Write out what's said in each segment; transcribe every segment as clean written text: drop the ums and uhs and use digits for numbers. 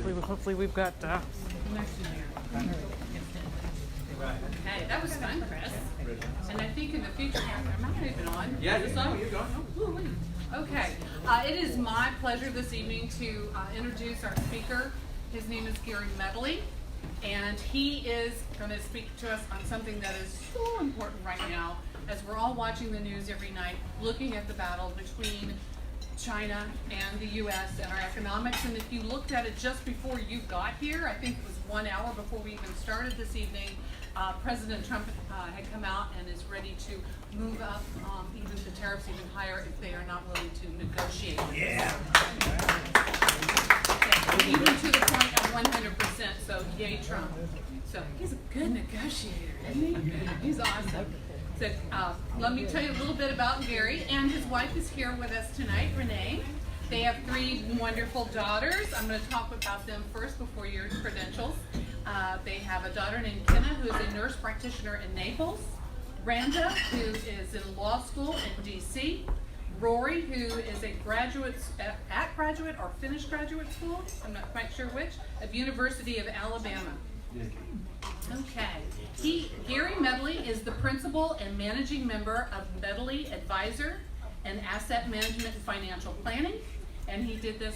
Hopefully we've got. Okay, that was fun, Chris. And I think in the future, am I even on? Yeah, Is this on? You're going. Okay, it is my pleasure this evening to introduce our speaker. His name is Gary Medley, and he is going to speak to us on something that is so important right now, as we're all watching the news every night, looking at the battle between China and the U.S. and our economics. And if you looked at it just before you got here, I think it was 1 hour before we even started this evening, President Trump had come out and is ready to move up even the tariffs even higher if they are not willing to negotiate. Yeah. Even to the point of 100%. So yay, Trump. So he's a good negotiator, isn't he? He's awesome. So let me tell you a little bit about Gary, and his wife is here with us tonight, Renee. They have 3 wonderful daughters. I'm going to talk about them first before your credentials. They have a daughter named Kenna, who is a nurse practitioner in Naples. Randa, who is in law school in D.C. Rory, who is a graduate or finished graduate school, I'm not quite sure which, at University of Alabama. Okay. Gary Medley is the principal and managing member of Medley Advisory and Asset Management and Financial Planning. And he did this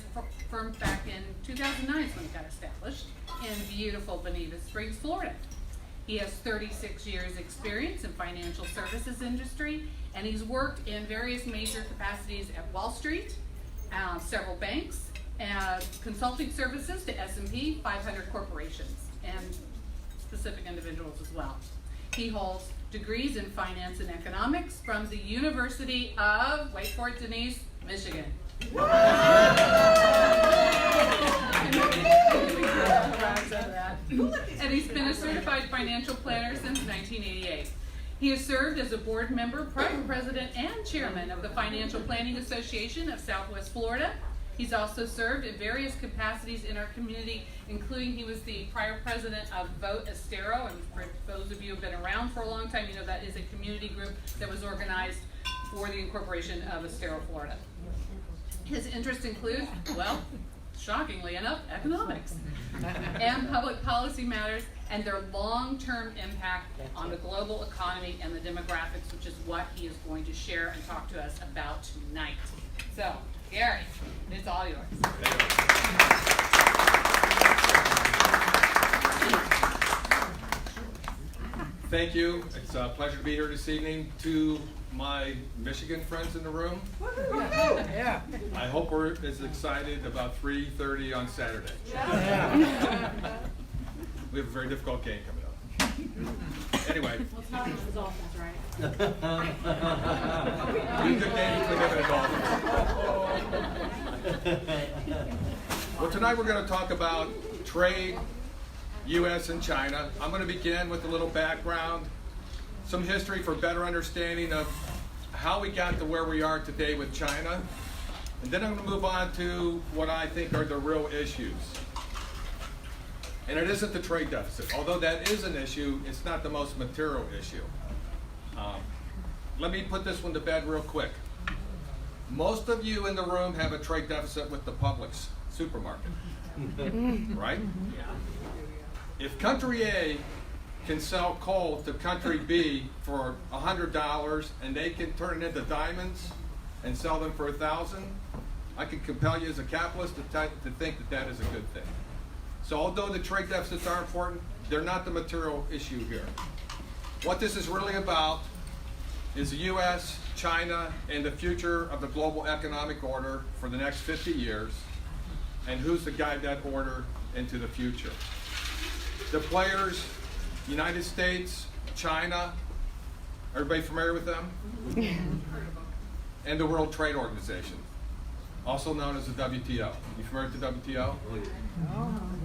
firm back in 2009 is when it got established in beautiful Bonita Springs, Florida. He has 36 years experience in financial services industry, and he's worked in various major capacities at Wall Street, several banks, consulting services to S&P 500 corporations, and specific individuals as well. He holds degrees in finance and economics from the University of, wait for it, Denise, Michigan. And he's been a certified financial planner since 1988. He has served as a board member, private president, and chairman of the Financial Planning Association of Southwest Florida. He's also served in various capacities in our community, including he was the prior president of Vote Estero, and for those of you who have been around for a long time, you know that is a community group that was organized for the incorporation of Estero, Florida. His interests include, well, shockingly enough, economics and public policy matters and their long-term impact on the global economy and the demographics, which is what he is going to share and talk to us about tonight. So, Gary, it's all yours. Thank you. It's a pleasure to be here this evening. To my Michigan friends in the room, Yeah. I hope we're as excited about 3:30 on Saturday. We have a very difficult game coming up. Anyway. Well, it's not the Dolphins, right? Good game to give it a Dolphins. Well, tonight we're going to talk about trade, U.S. and China. I'm going to begin with a little background, some history for better understanding of how we got to where we are today with China. And then I'm going to move on to what I think are the real issues. And it isn't the trade deficit. Although that is an issue, it's not the most material issue. Let me put this one to bed real quick. Most of you in the room have a trade deficit with the Publix supermarket, right? If country A can sell coal to country B for $100 and they can turn it into diamonds and sell them for $1,000, I can compel you as a capitalist to think that that is a good thing. So although the trade deficits are important, they're not the material issue here. What this is really about is the U.S., China, and the future of the global economic order for the next 50 years, and who's to guide that order into the future. The players, United States, China, everybody familiar with them? And the World Trade Organization, also known as the WTO. You familiar with the WTO?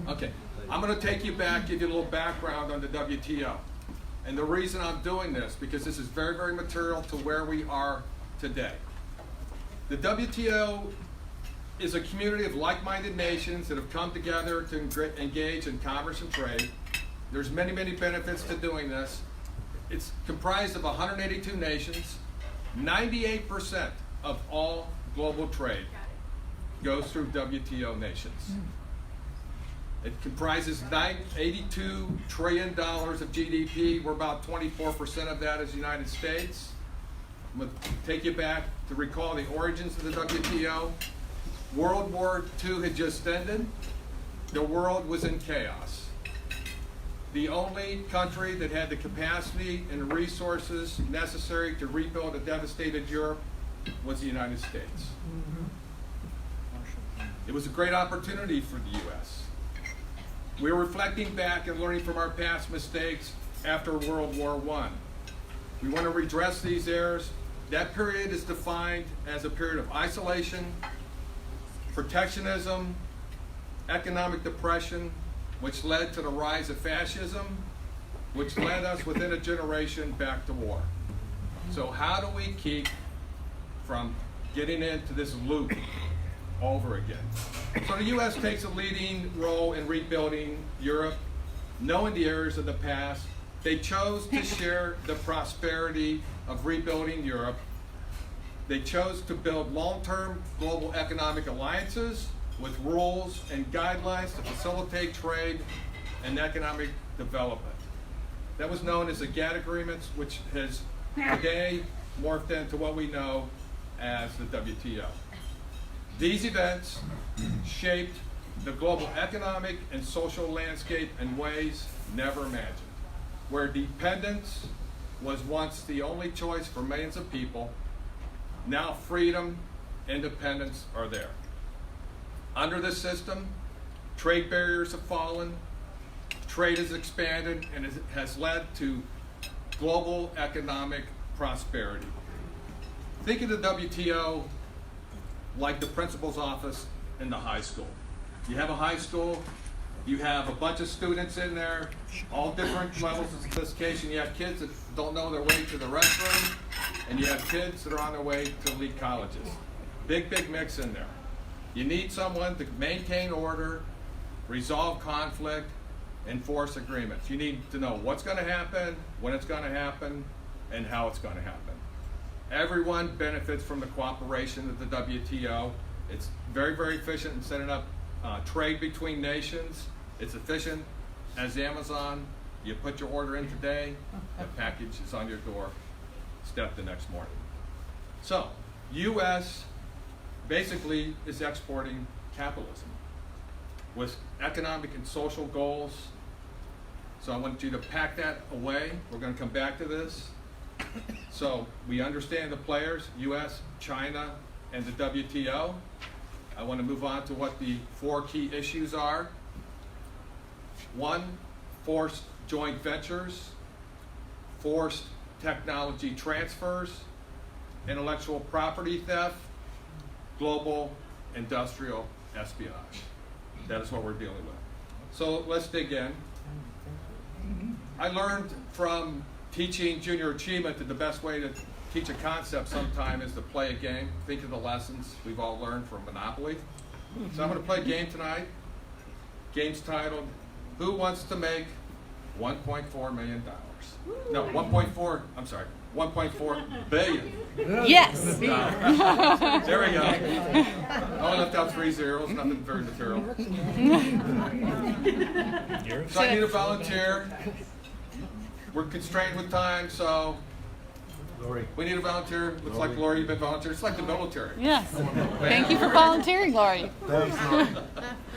Okay, I'm going to take you back, give you a little background on the WTO. And the reason I'm doing this, because this is very, very material to where we are today. The WTO is a community of like-minded nations that have come together to engage in commerce and trade. There's many, many benefits to doing this. It's comprised of 182 nations. 98% of all global trade goes through WTO nations. It comprises $82 trillion of GDP. We're about 24% of that as the United States. I'm going to take you back to recall the origins of the WTO. World War II had just ended. The world was in chaos. The only country that had the capacity and the resources necessary to rebuild a devastated Europe was the United States. It was a great opportunity for the U.S. We were reflecting back and learning from our past mistakes after World War I. We want to redress these errors. That period is defined as a period of isolation, protectionism, economic depression, which led to the rise of fascism, which led us within a generation back to war. So how do we keep from getting into this loop over again? So the U.S. takes a leading role in rebuilding Europe, knowing the errors of the past. They chose to share the prosperity of rebuilding Europe. They chose to build long-term global economic alliances with rules and guidelines to facilitate trade and economic development. That was known as the GATT agreements, which has today morphed into what we know as the WTO. These events shaped the global economic and social landscape in ways never imagined. Where dependence was once the only choice for millions of people, now freedom, independence are there. Under this system, trade barriers have fallen, trade has expanded, and it has led to global economic prosperity. Think of the WTO like the principal's office in the high school. You have a high school, you have a bunch of students in there, all different levels of sophistication. You have kids that don't know their way to the restroom, and you have kids that are on their way to elite colleges. Big mix in there. You need someone to maintain order, resolve conflict, enforce agreements. You need to know what's going to happen, when it's going to happen, and how it's going to happen. Everyone benefits from the cooperation of the WTO. It's very efficient in setting up trade between nations. It's efficient as Amazon. You put your order in today, the package is on your door, step the next morning. So, U.S. basically is exporting capitalism with economic and social goals. So I want you to pack that away. We're going to come back to this. So we understand the players, U.S., China, and the WTO. I want to move on to what the 4 key issues are. 1, forced joint ventures, forced technology transfers, intellectual property theft, global industrial espionage. That is what we're dealing with. So let's dig in. I learned from teaching junior achievement that the best way to teach a concept sometime is to play a game. Think of the lessons we've all learned from Monopoly. So I'm going to play a game tonight. Game's titled, Who Wants to Make $1.4 million? No, 1.4 billion. Yes. There we go. I only left out 3 zeros, nothing very material. So I need a volunteer. We're constrained with time, so Lori. we need a volunteer. Looks like Lori, you've been volunteering. It's like the military. Yes. Thank you for volunteering, Lori. Thanks, Lori.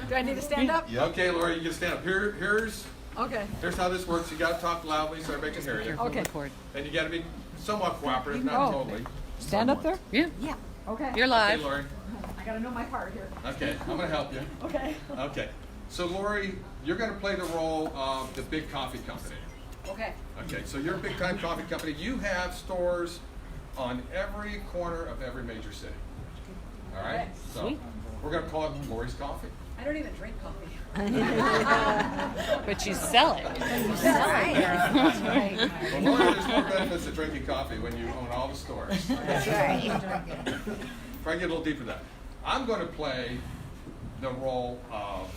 Do I need to stand up? Okay, Lori, you can stand up. Here's Okay. how this works. You got to talk loudly so everybody can hear you. Okay. And you got to be somewhat cooperative, not totally. Stand up there? Yeah. Yeah. Okay. You're Okay, live. Lori. I gotta know my part here. Okay, I'm going to help you. Okay. Okay. So, Lori, you're going to play the role of the big coffee company. Okay. Okay, so you're a big time coffee company. You have stores on every corner of every major city. All right? Okay. So Sweet. we're going to call it Lori's Coffee. I don't even drink coffee. But you sell it. That's right. Well, Lori, there's more benefits to drinking coffee when you own all the stores. That's right. If I get a little deeper than that, I'm going to play the role of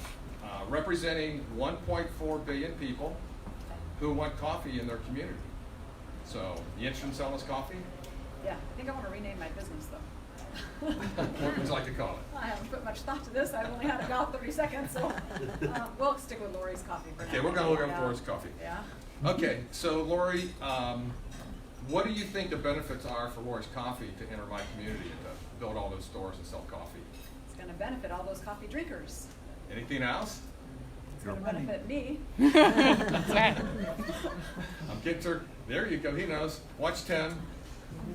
representing 1.4 billion people who want coffee in their community. So, you interested in selling us coffee? Yeah. I think I want to rename my business though. What would you like to call it? I haven't put much thought to this. I've only had about 30 seconds, so we'll stick with Lori's coffee for now. Okay, we're gonna look up Lori's coffee. Yeah. Okay, so Lori, what do you think the benefits are for Lori's Coffee to enter my community and to build all those stores and sell coffee? It's going to benefit all those coffee drinkers. Anything else? It's going to benefit me. That's right. I'm getting to, there you go, he knows. Watch 10.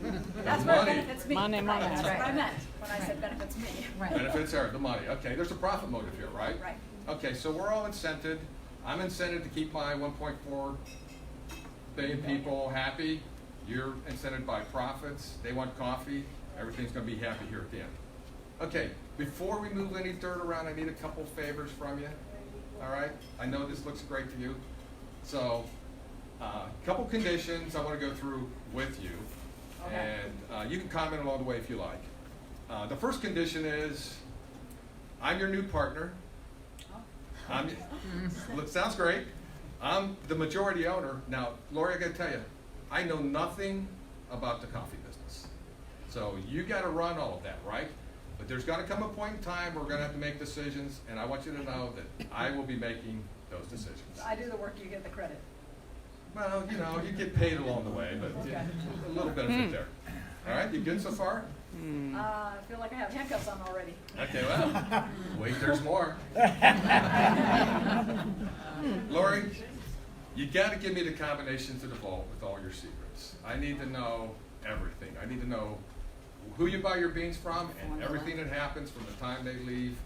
That's what Money. benefits me. Money. That's what I meant when I said benefits me. Benefits are the money. Okay, there's a profit motive here, right? Right. Okay, so we're all incented. I'm incented to keep my 1.4 billion people happy. You're incented by profits. They want coffee. Everything's going to be happy here at the end. Okay, before we move any dirt around, I need a couple favors from you. All right? I know this looks great to you. So, a couple conditions I want to go through with you. Okay. And you can comment along the way if you like. The first condition is, I'm your new partner. Look, sounds great. I'm the majority owner. Now, Lori, I gotta tell you, I know nothing about the coffee business. So you gotta run all of that, right? But there's gonna come a point in time where we're gonna have to make decisions, and I want you to know that I will be making those decisions. I do the work, you get the credit. Well, you know, you get paid along the way, but yeah, a little benefit there. All right, you good so far? I feel like I have handcuffs on already. Okay, well, wait, there's more. Lori, you gotta give me the combination to the vault with all your secrets. I need to know everything. I need to know who you buy your beans from and everything that happens from the time they leave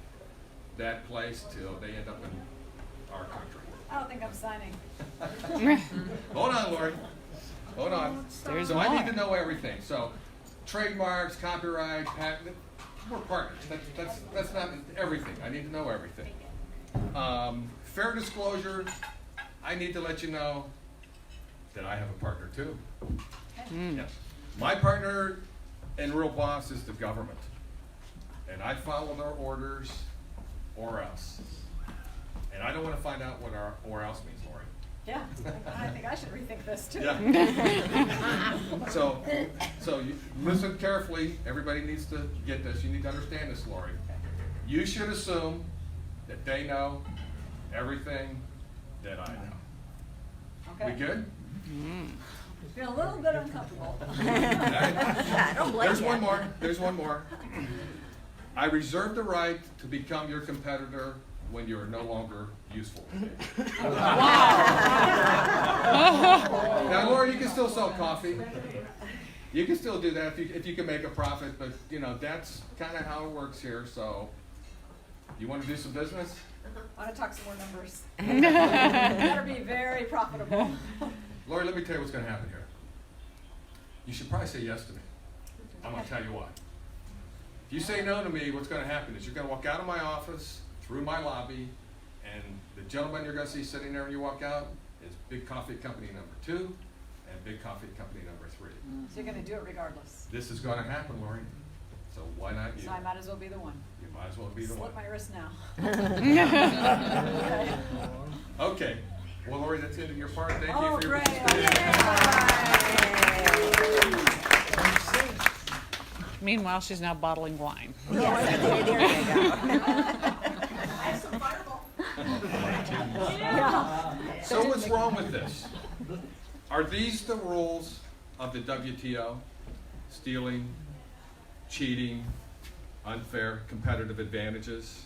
that place till they end up in our country. I don't think I'm signing. Hold on, Lori. Hold on. There's So I need more. to know everything. So trademarks, copyright, patent, we're partners. That's not everything. I need to know everything. Fair disclosure, I need to let you know that I have a partner too. Yeah. My partner and real boss is the government. And I follow their orders or else. And I don't want to find out what our or else means, Lori. Yeah, I think I should rethink this too. Yeah. So you listen carefully. Everybody needs to get this. You need to understand this, Lori. You should assume that they know everything that I know. Okay. We good? Feel a little bit uncomfortable. I don't blame There's you. one more. There's one more. I reserve the right to become your competitor when you are no longer useful to me. Now, Laura, you can still sell coffee. You can still do that if you can make a profit, but you know that's kind of how it works here. So, you want to do some business? I want to talk some more numbers. Better be very profitable. Lori, let me tell you what's going to happen here. You should probably say yes to me. I'm going to tell you why. If you say no to me, what's going to happen is you're going to walk out of my office, through my lobby, and the gentleman you're going to see sitting there when you walk out is Big Coffee Company number 2 and Big Coffee Company number 3. So you're going to do it regardless. This is going to happen, Lori. So why not you? So I might as well be the one. You might as well be the one. Slit my wrist now. Okay. Well, Lori, that's the end of your part. Thank you Oh, for your great. participation. Meanwhile, she's now bottling wine. Yes, there you go. So what's wrong with this? Are these the rules of the WTO? Stealing, cheating, unfair competitive advantages?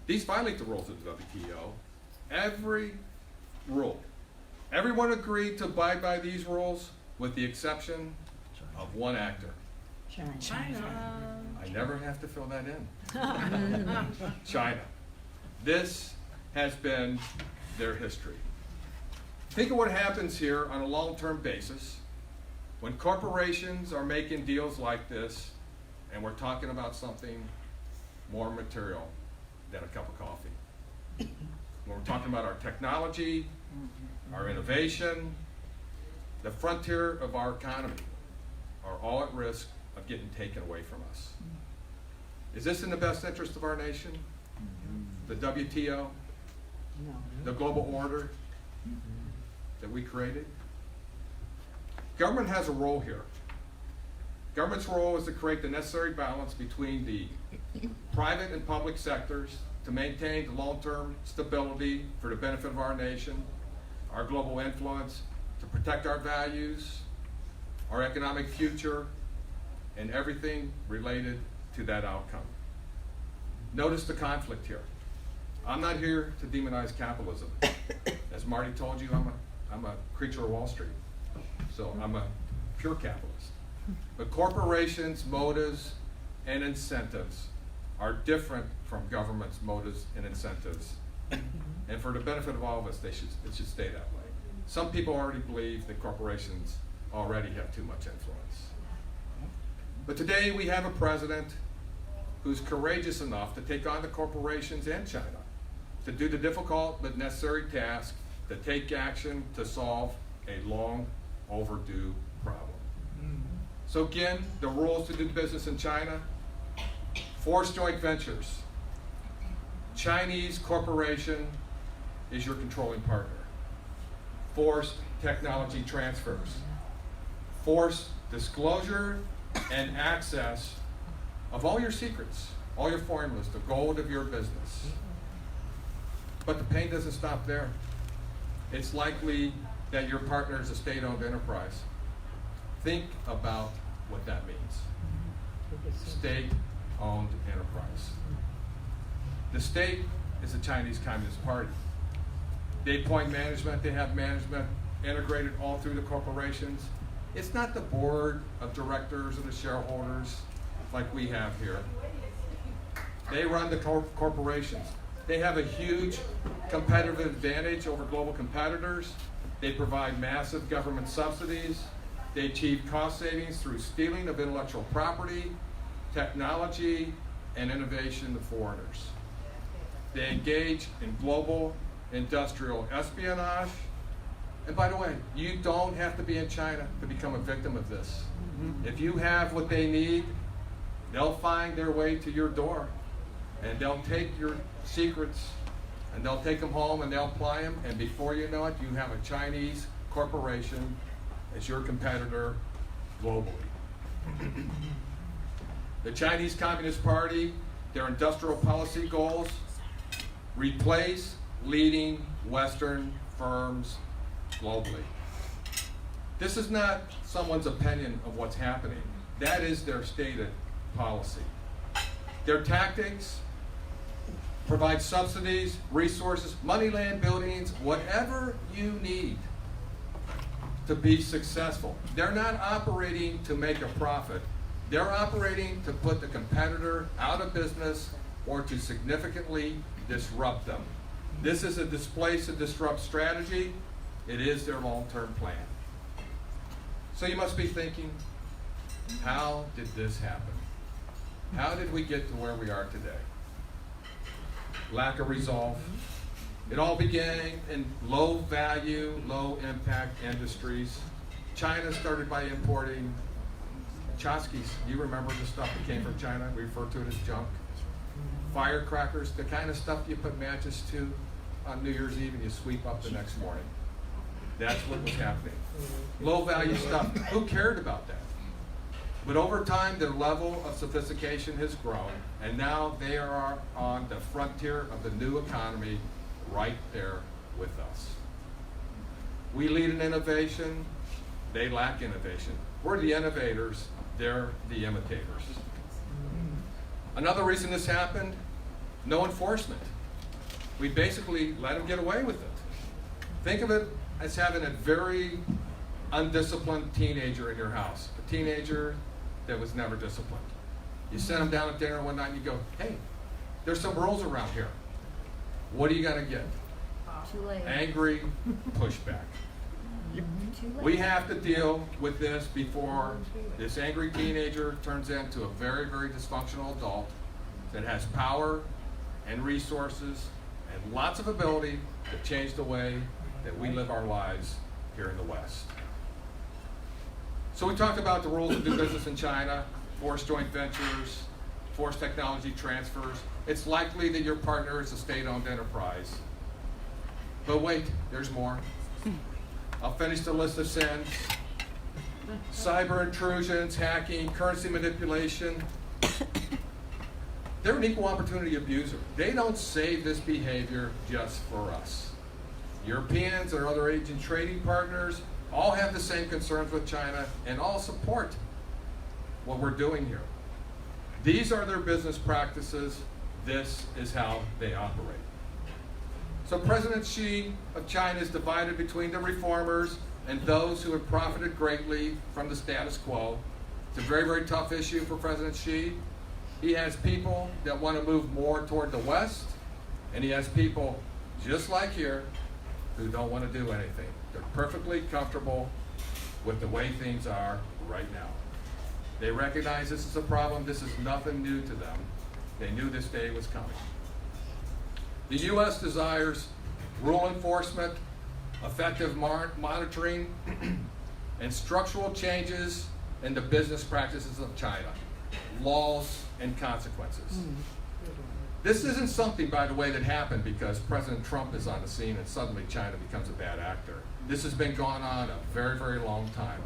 These violate the rules of the WTO. Every rule. Everyone agreed to abide by these rules with the exception of one actor. I never have to fill that in. China. This has been their history. Think of what happens here on a long-term basis when corporations are making deals like this and we're talking about something more material than a cup of coffee. When we're talking about our technology, our innovation, the frontier of our economy are all at risk of getting taken away from us. Is this in the best interest of our nation? The WTO? The global order that we created? Government has a role here. Government's role is to create the necessary balance between the private and public sectors to maintain the long-term stability for the benefit of our nation, our global influence, to protect our values, our economic future, and everything related to that outcome. Notice the conflict here. I'm not here to demonize capitalism. As Marty told you, I'm a creature of Wall Street, so I'm a pure capitalist. But corporations' motives and incentives are different from government's motives and incentives. And for the benefit of all of us, it should stay that way. Some people already believe that corporations already have too much influence. But today we have a president who's courageous enough to take on the corporations and China, to do the difficult but necessary task, to take action to solve a long overdue problem. So again, the rules to do business in China: forced joint ventures. Chinese corporation is your controlling partner. Forced technology transfers. Forced disclosure and access of all your secrets, all your formulas, the gold of your business. But the pain doesn't stop there. It's likely that your partner is a state-owned enterprise. Think about what that means. State-owned enterprise. The state is the Chinese Communist Party. They appoint management, they have management integrated all through the corporations. It's not the board of directors or the shareholders like we have here. They run the corporations. They have a huge competitive advantage over global competitors. They provide massive government subsidies. They achieve cost savings through stealing of intellectual property, technology, and innovation to foreigners. They engage in global industrial espionage. And by the way, you don't have to be in China to become a victim of this. If you have what they need, they'll find their way to your door, and they'll take your secrets, and they'll take them home, and they'll apply them, and before you know it, you have a Chinese corporation as your competitor globally. The Chinese Communist Party, their industrial policy goals: replace leading Western firms globally. This is not someone's opinion of what's happening. That is their stated policy. Their tactics: provide subsidies, resources, money, land, buildings, whatever you need to be successful. They're not operating to make a profit. They're operating to put the competitor out of business or to significantly disrupt them. This is a displace and disrupt strategy. It is their long-term plan. So you must be thinking, how did this happen? How did we get to where we are today? Lack of resolve. It all began in low-value, low-impact industries. China started by importing tchotchkes. You remember the stuff that came from China? We refer to it as junk. Firecrackers, the kind of stuff you put matches to on New Year's Eve and you sweep up the next morning. That's what was happening. Low-value stuff. Who cared about that? But over time, their level of sophistication has grown, and now they are on the frontier of the new economy right there with us. We lead in innovation. They lack innovation. We're the innovators. They're the imitators. Another reason this happened: no enforcement. We basically let them get away with it. Think of it as having a very undisciplined teenager in your house, a teenager that was never disciplined. You send them down at dinner one night and you go, hey, there's some rules around here. What are you gonna get? Too late. Angry pushback. Too late. We have to deal with this before this angry teenager turns into a very, very dysfunctional adult that has power and resources and lots of ability to change the way that we live our lives here in the West. So we talked about the rules to do business in China, forced joint ventures, forced technology transfers. It's likely that your partner is a state-owned enterprise. But wait, there's more. I'll finish the list of sins. cyber intrusions, hacking, currency manipulation. They're an equal opportunity abuser. They don't save this behavior just for us. Europeans and our other Asian trading partners all have the same concerns with China and all support what we're doing here. These are their business practices. This is how they operate. So President Xi of China is divided between the reformers and those who have profited greatly from the status quo. It's a very, very tough issue for President Xi. He has people that want to move more toward the West, and he has people just like here who don't want to do anything. They're perfectly comfortable with the way things are right now. They recognize this is a problem. This is nothing new to them. They knew this day was coming. The U.S. desires rule enforcement, effective monitoring, and structural changes in the business practices of China, laws and consequences. This isn't something, by the way, that happened because President Trump is on the scene and suddenly China becomes a bad actor. This has been going on a very, very long time.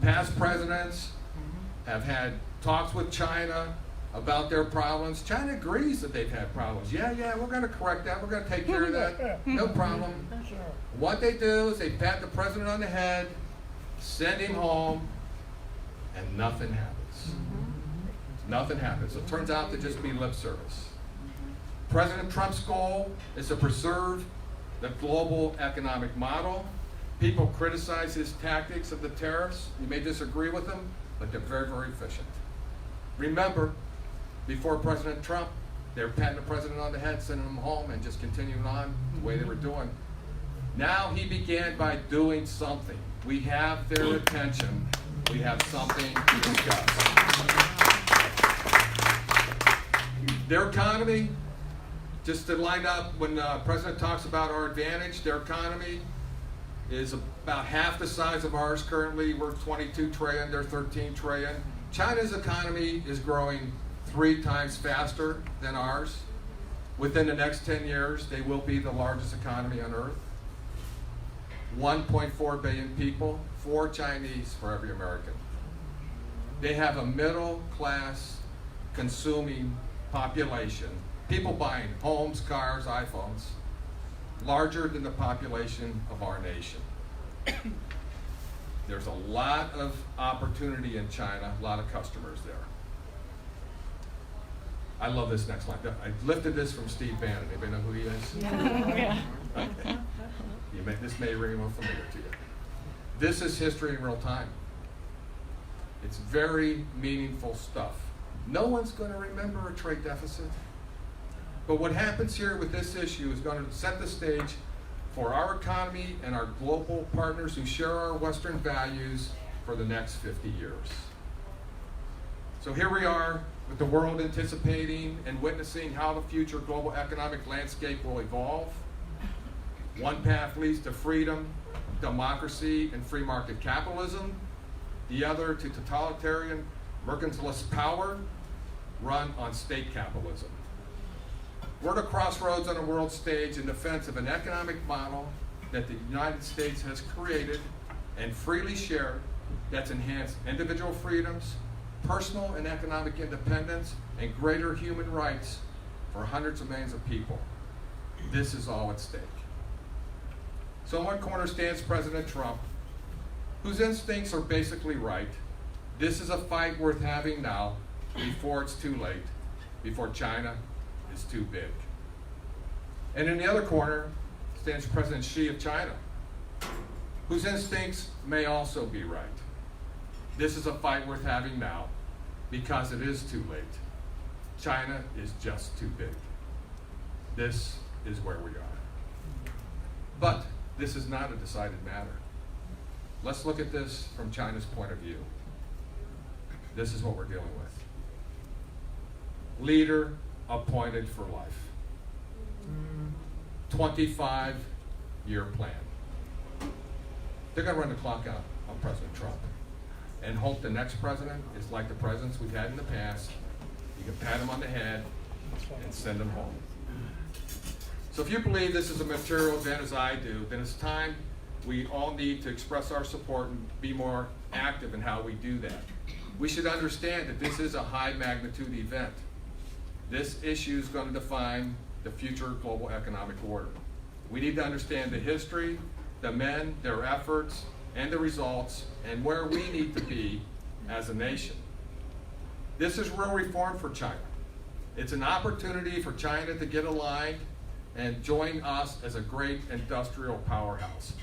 Past presidents have had talks with China about their problems. China agrees that they've had problems. Yeah, we're going to correct that. We're going to take care of that. No problem. What they do is they pat the president on the head, send him home, and nothing happens. Nothing happens. It turns out to just be lip service. President Trump's goal is to preserve the global economic model. People criticize his tactics of the tariffs. You may disagree with them, but they're very, very efficient. Remember, before President Trump, they were patting the president on the head, sending him home, and just continuing on the way they were doing. Now he began by doing something. We have their attention. We have something to discuss. Their economy, just to line up, when the president talks about our advantage, their economy is about half the size of ours currently. We're 22 trillion, they're 13 trillion. China's economy is growing 3 times faster than ours. Within the next 10 years, they will be the largest economy on earth. 1.4 billion people, 4 Chinese for every American. They have a middle class consuming population, people buying homes, cars, iPhones, larger than the population of our nation. There's a lot of opportunity in China, a lot of customers there. I love this next line. I lifted this from Steve Bannon. Anybody know who he is? Yeah. Okay. This may ring a little familiar to you. This is history in real time. It's very meaningful stuff. No one's going to remember a trade deficit. But what happens here with this issue is going to set the stage for our economy and our global partners who share our Western values for the next 50 years. So here we are with the world anticipating and witnessing how the future global economic landscape will evolve. One path leads to freedom, democracy, and free market capitalism. The other to totalitarian, mercantilist power run on state capitalism. We're at a crossroads on a world stage in defense of an economic model that the United States has created and freely shared that's enhanced individual freedoms, personal and economic independence, and greater human rights for hundreds of millions of people. This is all at stake. So in one corner stands President Trump, whose instincts are basically right. This is a fight worth having now, before it's too late, before China is too big. And in the other corner stands President Xi of China, whose instincts may also be right. This is a fight worth having now, because it is too late. China is just too big. This is where we are. But this is not a decided matter. Let's look at this from China's point of view. This is what we're dealing with. Leader appointed for life. 25-year plan. They're going to run the clock out on President Trump and hope the next president is like the presidents we've had in the past. You can pat him on the head and send him home. So if you believe this is a material event as I do, then it's time we all need to express our support and be more active in how we do that. We should understand that this is a high magnitude event. This issue is going to define the future global economic order. We need to understand the history, the men, their efforts, and the results, and where we need to be as a nation. This is real reform for China. It's an opportunity for China to get aligned and join us as a great industrial powerhouse.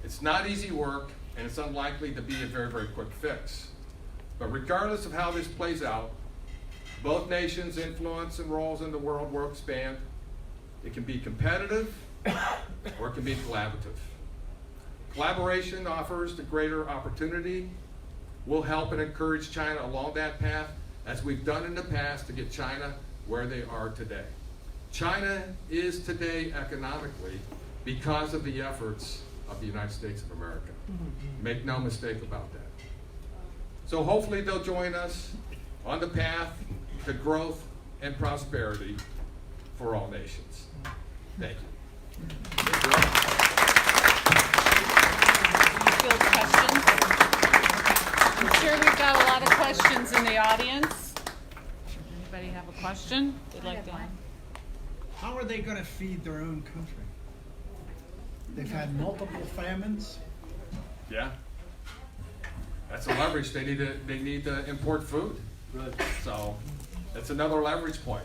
It's not easy work, and it's unlikely to be a very, very quick fix. But regardless of how this plays out, both nations' influence and roles in the world will expand. It can be competitive, or it can be collaborative. Collaboration offers the greater opportunity. We'll help and encourage China along that path, as we've done in the past, to get China where they are today. China is today economically because of the efforts of the United States of America. Make no mistake about that. So hopefully they'll join us on the path to growth and prosperity for all nations. Thank you. Field questions? I'm sure we've got a lot of questions in the audience. Anybody have a question they'd like to ask? How are they going to feed their own country? They've had multiple famines. Yeah. That's a leverage. They need to import food. Good. So that's another leverage point.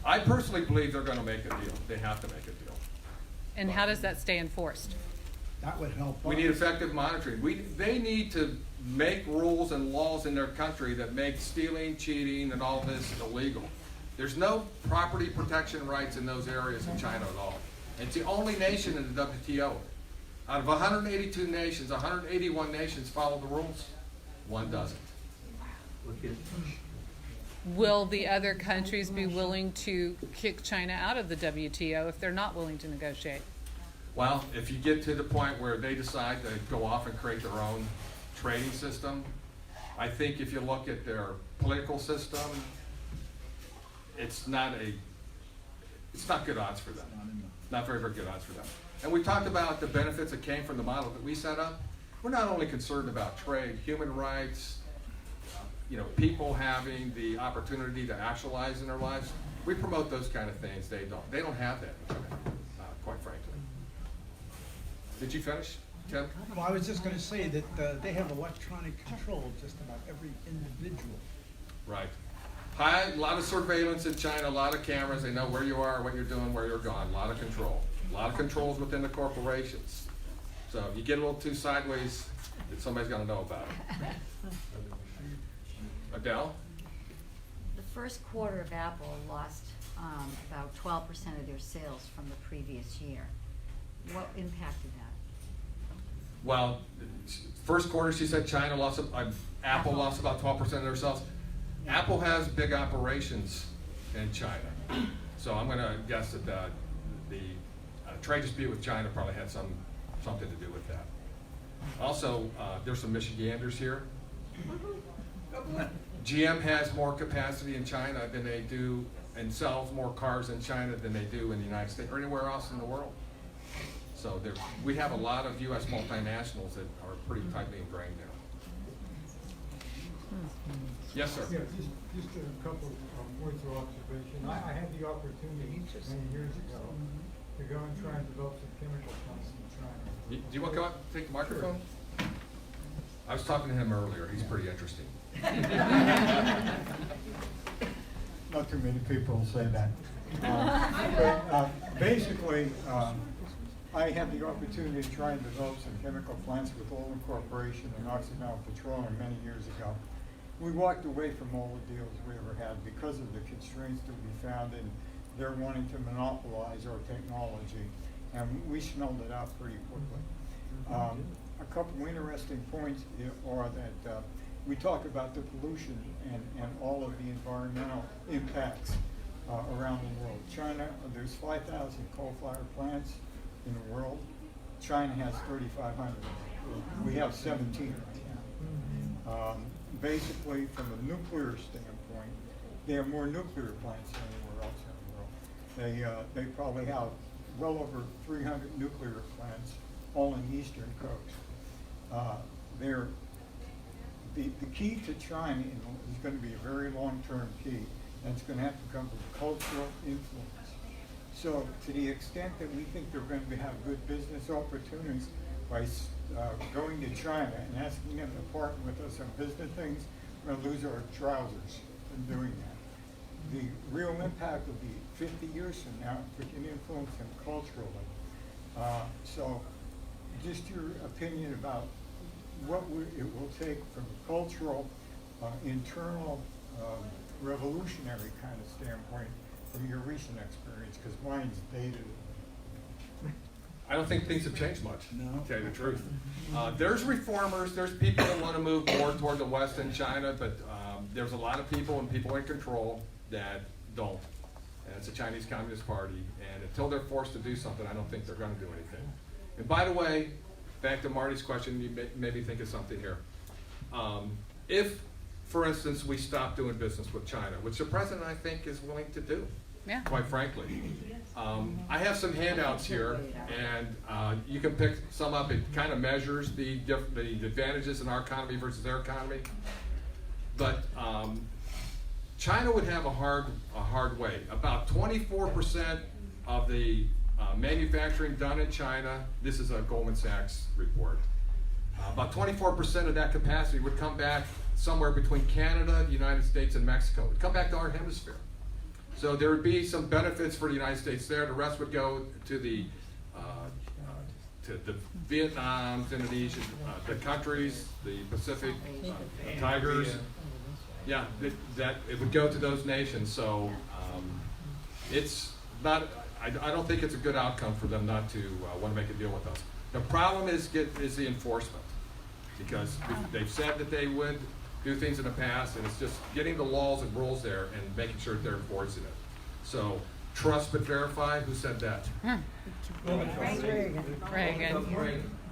I personally believe they're going to make a deal. They have to make a deal. And how does that stay enforced? That would help. We need effective monitoring. They need to make rules and laws in their country that make stealing, cheating, and all this illegal. There's no property protection rights in those areas in China at all. It's the only nation in the WTO. Out of 182 nations, 181 nations follow the rules. One doesn't. Okay. Will the other countries be willing to kick China out of the WTO if they're not willing to negotiate? Well, if you get to the point where they decide to go off and create their own trading system, I think if you look at their political system, it's not good odds for them. Not very, very good odds for them. And we talked about the benefits that came from the model that we set up. We're not only concerned about trade, human rights, people having the opportunity to actualize in their lives. We promote those kind of things. They don't have that in China, quite frankly. Did you finish, Tim? Well, I was just going to say that they have electronic control of just about every individual. Right. A lot of surveillance in China, a lot of cameras. They know where you are, what you're doing, where you're going. A lot of control. A lot of controls within the corporations. So if you get a little too sideways, somebody's going to know about it. Adele? The first quarter of Apple lost about 12% of their sales from the previous year. What impacted that? Well, first quarter, she said China lost, Apple lost about 12% of their sales. Apple has big operations in China. So I'm going to guess that the trade dispute with China probably had something to do with that. Also, there's some Michiganders here. GM has more capacity in China than they do, and sells more cars in China than they do in the United States or anywhere else in the world. So we have a lot of U.S. multinationals that are pretty tightly ingrained there. Yes, sir. Yeah, just a couple of points of observation. I had the opportunity many years ago to go and try and develop some chemical plants in China. Do you want to come up and take the microphone? I was talking to him earlier. He's pretty interesting. Not too many people say that. Basically, I had the opportunity to try and develop some chemical plants with Olin Corporation and Occidental Petroleum many years ago. We walked away from all the deals we ever had because of the constraints that we found in their wanting to monopolize our technology, and we smelled it out pretty quickly. A couple interesting points are that we talk about the pollution and all of the environmental impacts around the world. China, there's 5,000 coal-fired plants in the world. China has 3,500. We have 17 right now. Basically, from a nuclear standpoint, they have more nuclear plants than anywhere else in the world. They probably have well over 300 nuclear plants all on the eastern coast. The key to China is going to be a very long-term key, and it's going to have to come from cultural influence. So to the extent that we think they're going to have good business opportunities by going to China and asking them to partner with us on business things, we're going to lose our trousers in doing that. The real impact will be 50 years from now if we can influence them culturally. So just your opinion about what it will take from a cultural, internal, revolutionary kind of standpoint from your recent experience, because mine's dated. I don't think things have changed much, No. to tell you the truth. There's reformers, there's people that want to move more toward the West and China, but there's a lot of people and people in control that don't. And it's the Chinese Communist Party, and until they're forced to do something, I don't think they're going to do anything. And by the way, back to Marty's question, you made me think of something here. If, for instance, we stop doing business with China, which the president, I think, is willing to do, Yeah. quite frankly. I have some handouts here, and you can pick some up. It kind of measures the advantages in our economy versus their economy. But China would have a hard way. About 24% of the manufacturing done in China, this is a Goldman Sachs report, about 24% of that capacity would come back somewhere between Canada, the United States, and Mexico. It would come back to our hemisphere. So there would be some benefits for the United States there. The rest would go to the Vietnams, Indonesia, the countries, the Pacific tigers. Yeah, that it would go to those nations. So it's not. I don't think it's a good outcome for them not to want to make a deal with us. The problem is the enforcement, because they've said that they would do things in the past, and it's just getting the laws and rules there and making sure that they're enforcing it. So trust but verify. Who said that? Reagan.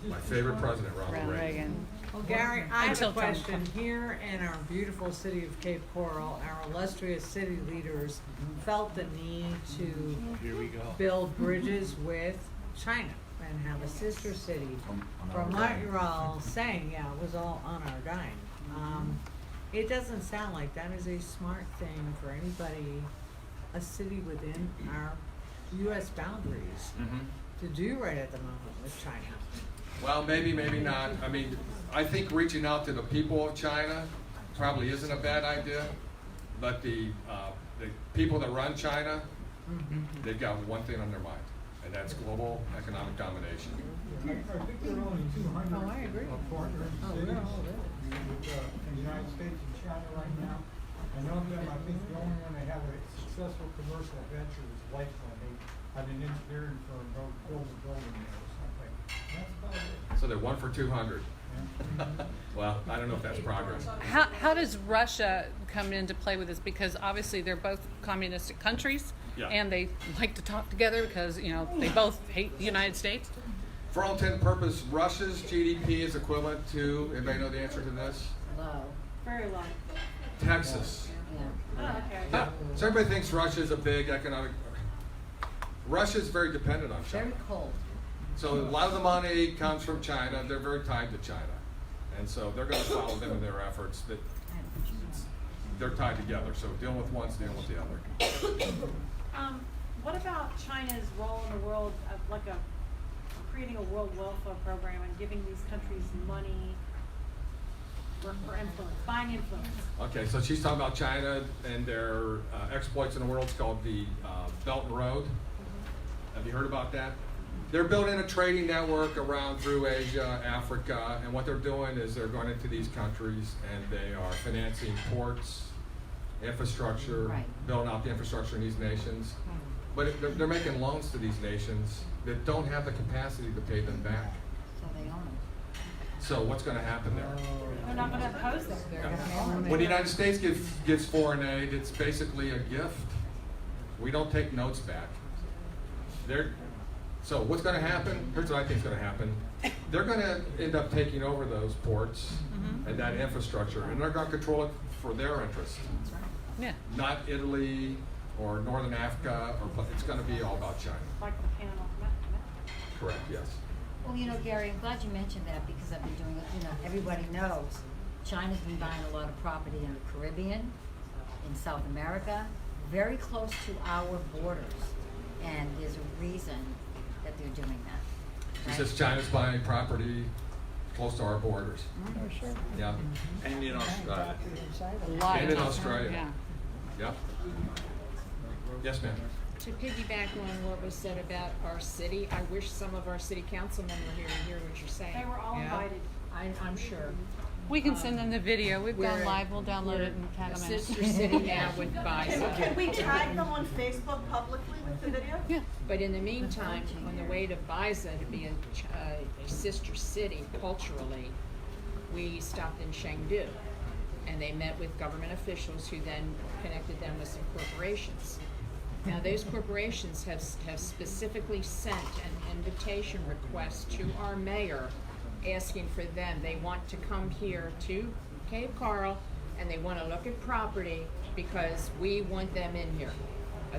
My favorite president, Ronald Ronald Reagan. Reagan. Well, Gary, I have Until a Tom question. comes. Here in our beautiful city of Cape Coral, our illustrious city leaders felt the need to build bridges with China and have a sister city. From what you're all saying, yeah, it was all on our dime. It doesn't sound like that is a smart thing for anybody, a city within our U.S. boundaries, to do right at the moment with China. Well, maybe, maybe not. I mean, I think reaching out to the people of China probably isn't a bad idea, but the people that run China, they've got one thing on their mind, and that's global economic domination. I think there are only 200 Oh, I agree. partner Oh, cities we're all with the United States and China right now. And of them, I think the only one that have a successful commercial venture is Lakeland. They had an engineering firm build a building there or something. That's about it. So they're 1 for 200. Well, I don't know if that's progress. How does Russia come into play with this? Because obviously they're both communistic countries, Yeah. and they like to talk together because they both hate the United States. For all intent and purpose, Russia's GDP is equivalent to, anybody know the answer to this? Low, Very low. Texas. yeah. Oh, okay. Yeah. So everybody thinks Russia is a big economic. Russia is very dependent on China. Very cold. So a lot of the money comes from China. They're very tied to China. And so they're going to follow them in their efforts. That they're tied together. So dealing with one's dealing with the other. What about China's role in the world of creating a world welfare program and giving these countries money for influence, buying influence? Okay, so she's talking about China and their exploits in the world. It's called the Belt and Road. Have you heard about that? They're building a trading network around through Asia, Africa, and what they're doing is they're going into these countries and they are financing ports, infrastructure, Right. building out the infrastructure in these nations. But they're making loans to these nations that don't have the capacity to pay them back. So they own it. So what's going to happen there? They're not going to oppose them. When the United States gives foreign aid, it's basically a gift. We don't take notes back. So what's going to happen? Here's what I think is going to happen. They're going to end up taking over those ports and that infrastructure, and they're going to control it for their interests. Yeah. Not Italy or Northern Africa, it's going to be all about China. Like the Panama. Correct, yes. Well, you know, Gary, I'm glad you mentioned that because I've been doing it, you know, everybody knows China's been buying a lot of property in the Caribbean, in South America, very close to our borders. And there's a reason that they're doing that. She right? says China's buying property close to our borders. Oh, sure. Yeah, And in Australia. A lot and of in time. Australia. Yeah. Yep. Yes, ma'am. To piggyback on what was said about our city, I wish some of our city councilmen were here to hear what you're saying. They were all Yeah. invited. I'm sure. We can send them the video. We've gone We're- live. We'll download it in A 10 minutes. sister city now with BISA. Can we tag them on Facebook publicly with the video? Yeah. But in the meantime, on the way to BISA to be a sister city culturally, we stopped in Chengdu. And they met with government officials who then connected them with some corporations. Now, those corporations have specifically sent an invitation request to our mayor asking for them. They want to come here to Cape Coral and they want to look at property because we want them in here.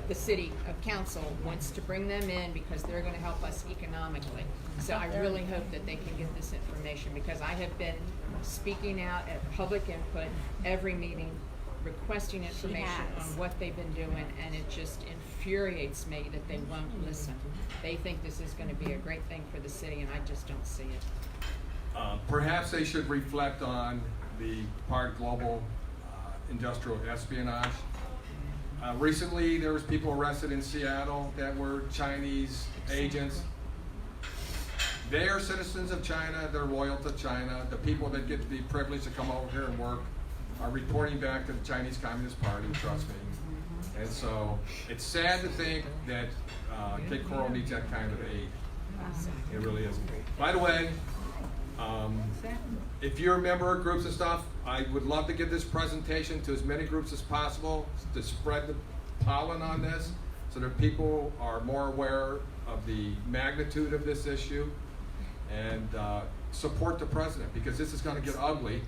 The city council wants to bring them in because they're going to help us economically. So I really hope that they can get this information because I have been speaking out at public input every meeting, requesting information on what they've been doing, and it just infuriates me that they won't listen. They think this is going to be a great thing for the city, and I just don't see it. Perhaps they should reflect on the part global industrial espionage. Recently, there was people arrested in Seattle that were Chinese agents. They are citizens of China. They're loyal to China. The people that get the privilege to come over here and work are reporting back to the Chinese Communist Party, trust me. And so it's sad to think that Cape Coral needs that kind of aid. It really is. By the way, if you're a member of groups and stuff, I would love to give this presentation to as many groups as possible to spread the pollen on this so that people are more aware of the magnitude of this issue and support the president because this is going to get ugly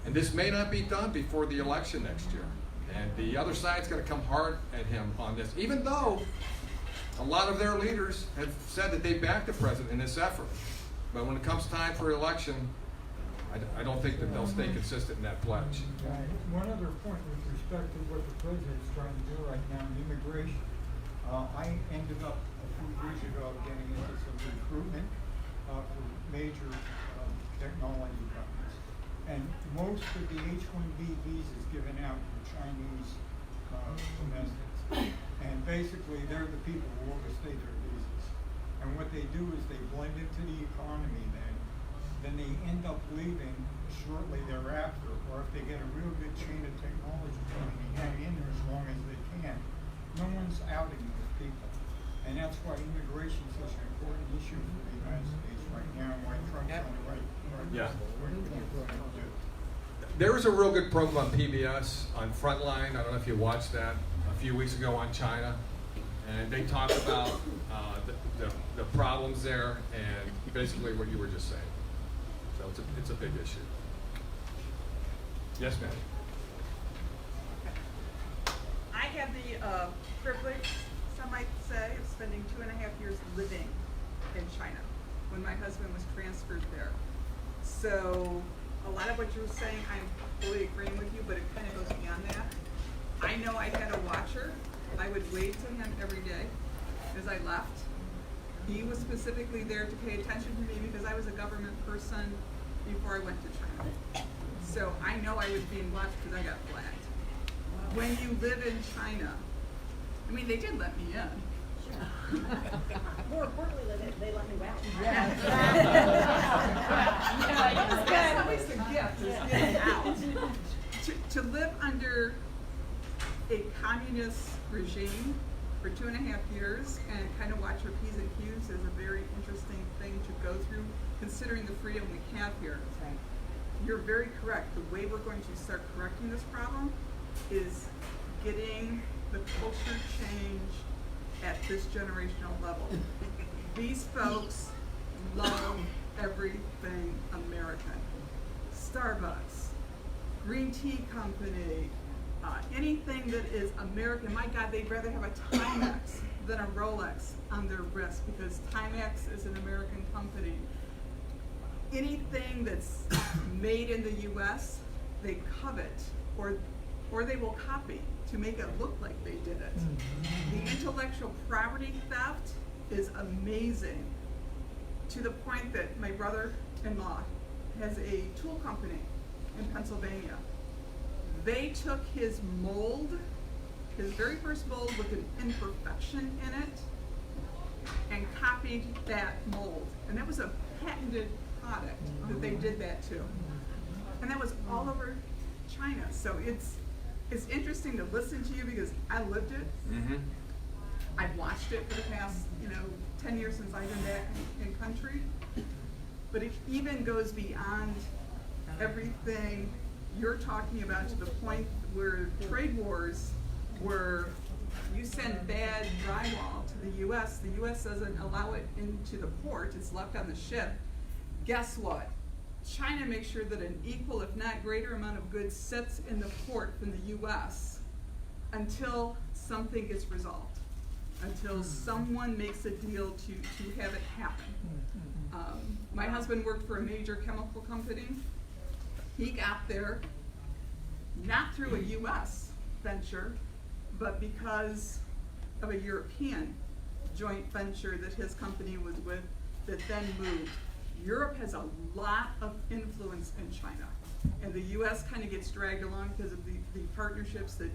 and this may not be done before the election next year. And the other side's going to come hard at him on this, even though a lot of their leaders have said that they back the president in this effort. But when it comes time for election, I don't think that they'll stay consistent in that pledge. One other point with respect to what the president's trying to do right now in immigration. I ended up a few years ago getting into some recruitment for major technology companies. And most of the H-1B visas given out to Chinese domestics. And basically, they're the people who overstay their visas. And what they do is they blend into the economy then they end up leaving shortly thereafter, or if they get a real good chain of technology going, they hang in there as long as they can. No one's outing those people. And that's why immigration is such an important issue for the United States right now, and why Trump's on the right. Yeah. There was a real good program on PBS on Frontline. I don't know if you watched that a few weeks ago on China. And they talked about the problems there and basically what you were just saying. So it's a big issue. Yes, ma'am. I have the privilege, some might say, of spending 2.5 years living in China when my husband was transferred there. So a lot of what you were saying, I'm fully agreeing with you, but it kind of goes beyond that. I know I had a watcher. I would wave to him every day as I left. He was specifically there to pay attention to me because I was a government person before I went to China. So I know I was being watched because I got flagged. When you live in China, I mean, they did let me in. More importantly, they let me out. That's always the gift, is getting out. To live under a communist regime for 2.5 years and kind of watch your P's and Q's is a very interesting thing to go through, considering the freedom we have here. Right. You're very correct. The way we're going to start correcting this problem is getting the culture change at this generational level. These folks love everything American. Starbucks, green tea company, anything that is American. My God, they'd rather have a Timex than a Rolex on their wrist because Timex is an American company. anything that's made in the US, they covet or they will copy to make it look like they did it. The intellectual property theft is amazing, to the point that my brother-in-law has a tool company in Pennsylvania. They took his mold, his very first mold with an imperfection in it, and copied that mold. And that was a patented product that they did that to. And that was all over China. So it's interesting to listen to you because I lived it. Mm-hmm. I've watched it for the past, 10 years since I've been back in country. But it even goes beyond everything you're talking about, to the point where trade wars, where you send bad drywall to the US doesn't allow it into the port, it's left on the ship. Guess what? China makes sure that an equal, if not greater, amount of goods sits in the port from the US until something gets resolved, until someone makes a deal to have it happen. My husband worked for a major chemical company. He got there not through a US venture, but because of a European joint venture that his company was with, that then moved. Europe has a lot of influence in China, and the US kind of gets dragged along because of the partnerships that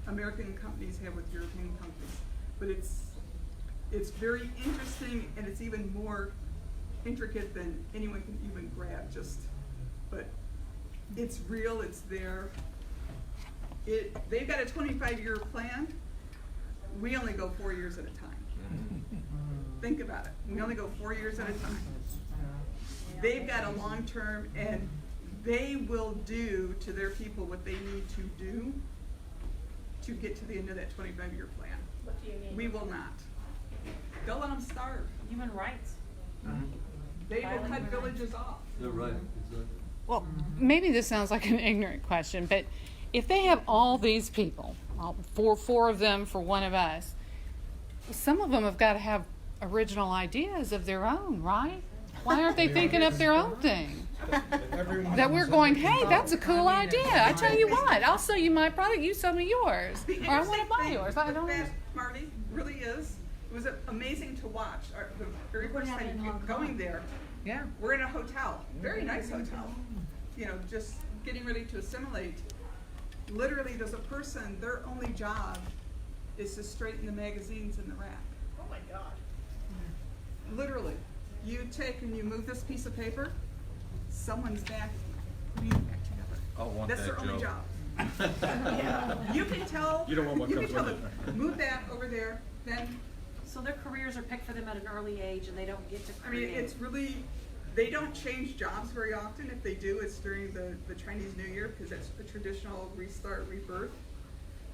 American companies have with European companies. But it's very interesting, and it's even more intricate than anyone can even grab. But it's real, it's there. They've got a 25-year plan. We only go 4 years at a time. Think about it. We only go 4 years at a time. They've got a long term, and they will do to their people what they need to do to get to the end of that 25-year plan. What do you mean? We will not. They'll let them starve. Human rights. They will cut villages off. They're right, exactly. Well, maybe this sounds like an ignorant question, but if they have all these people, four of them for one of us, some of them have got to have original ideas of their own, right? Why aren't they thinking up their own thing? That we're going, hey, that's a cool idea. I tell you what, I'll sell you my product, you sell me yours. Or I want to buy yours. I don't know. Marty, really is. It was amazing to watch. The very first time going there, Yeah. we're in a hotel, very nice hotel, just getting ready to assimilate. Literally, there's a person, their only job is to straighten the magazines in the rack. Oh my God. Literally. You take and you move this piece of paper, someone's back, putting it back together. I'll want That's that their only job. job. You can tell. You don't want what you comes can tell with them, move that over there, then. So their careers are picked for them at an early age, and they don't get to I mean, create. it's really, they don't change jobs very often. If they do, it's during the Chinese New Year, because that's a traditional restart, rebirth.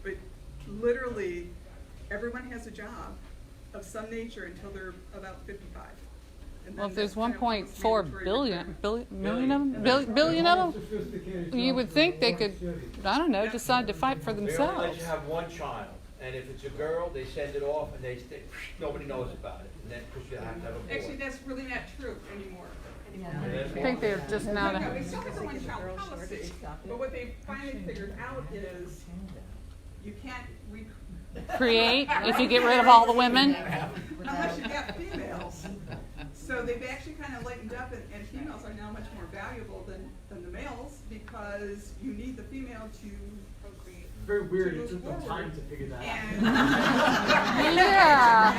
But literally, everyone has a job of some nature until they're about 55. And Well, then if there's that's kind of 1.4 mandatory million of them, billion of them, you would think they could, I don't know, decide to fight for They only let themselves. you have one child, and if it's a girl, they send it off, and nobody knows about it, and then, because you have to have a boy. Actually, that's really not true anymore. I think they're just now. No, it's still the one-child policy, but what they finally figured out is you can't Create if you get rid of all the women. unless you have females. So they've actually kind of lightened up, and females are now much more valuable than the males, because you need the female to procreate. Very weird, it took them time to figure that And Yeah.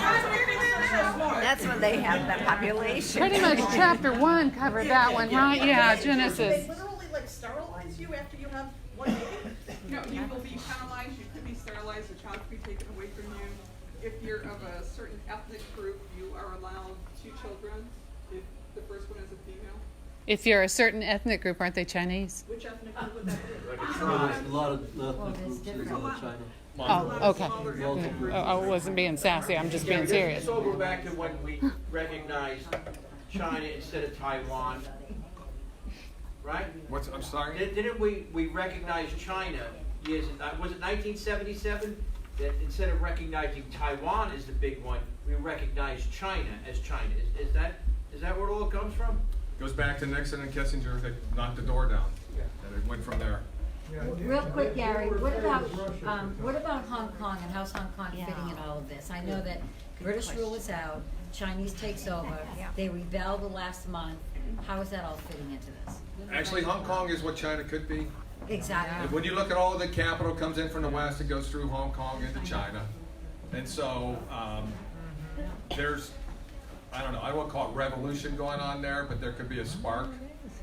That's when they have the population. Pretty much chapter 1 covered that one, right? Yeah, They Genesis. literally sterilize you after you have one baby? No, you will be penalized, you could be sterilized, the child could be taken away from you. If you're of a certain ethnic group, you are allowed 2 children, if the first one is a female. If you're a certain ethnic group, aren't they Chinese? Which ethnic group would that be? There's a lot of ethnic it's groups in different. China. Oh, okay. I wasn't being sassy, I'm just being serious. Let's all go back to when we recognized China instead of Taiwan, right? I'm sorry? Didn't we recognize China was it 1977? That instead of recognizing Taiwan as the big one, we recognized China as China. Is that where it all comes from? Goes back to Nixon and Kissinger, they knocked the door down, and it went from there. Real quick, Gary, what about Hong Kong and how's Hong Kong fitting in all of this? I know that British rule is out, Chinese takes over, they rebelled the last month. How is that all fitting into this? Actually, Hong Kong is what China could be. Exactly. And when you look at all of the capital comes in from the West, it goes through Hong Kong into China. And so there's, I don't know, I won't call it revolution going on there, but there could be a spark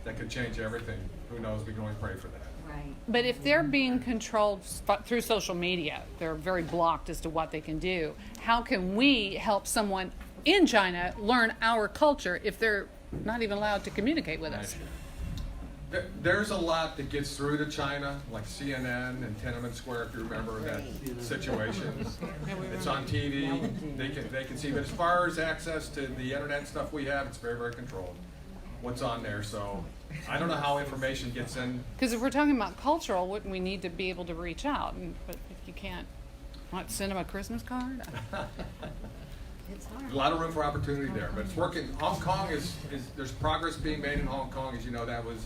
that could change everything. Who knows? We can only pray for that. Right. But if they're being controlled through social media, they're very blocked as to what they can do. How can we help someone in China learn our culture if they're not even allowed to communicate with us? There's a lot that gets through to China, like CNN and Tiananmen Square, if you remember that situation. It's on TV, they can see, but as far as access to the internet stuff we have, it's very, very controlled. What's on there, so I don't know how information gets in. Because if we're talking about cultural, wouldn't we need to be able to reach out? But if you can't, what, send them a Christmas card? It's hard. A lot of room for opportunity there, but it's working. Hong Kong is there's progress being made in Hong Kong. As you know, that was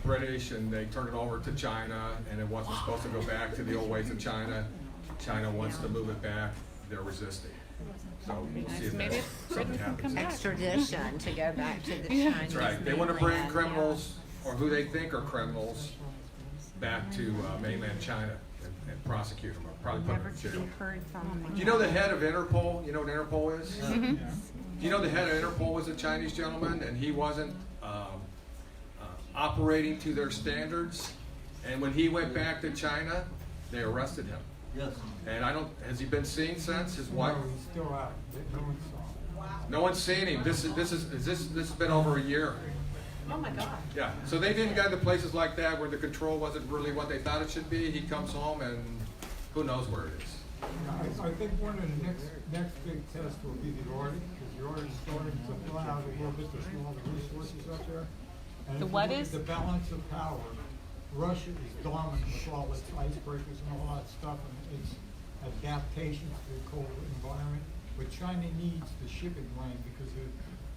British, and they turned it over to China, and it wasn't supposed to go back to the old ways of China. China wants to move it back. They're resisting. So we'll see if Maybe something happens. Extradition to go back to the Yeah. Chinese. That's right. They want to bring mainland, criminals, or who they think are criminals, back to mainland China and prosecute them, or probably put them in jail. Heard from Do you know the head of Interpol? You know what Interpol is? Mm-hmm. Do you know the head of Interpol was a Chinese gentleman, and he wasn't operating to their standards? And when he went back to China, they arrested him. Yes. And has he been seen since? His wife? No, he's still out. No one saw him. No one's seen him. This has been over a year. Oh my God. Yeah. So they've even gotten to places like that where the control wasn't really what they thought it should be. He comes home and who knows where it is. I think one of the next big tests will be the Arctic, because the Arctic is starting to fill out a little bit. There's all the resources up there. And The if you what look at is? the balance of power, Russia is dominant with all its icebreakers and all that stuff, and its adaptations to the cold environment. But China needs the shipping lane because it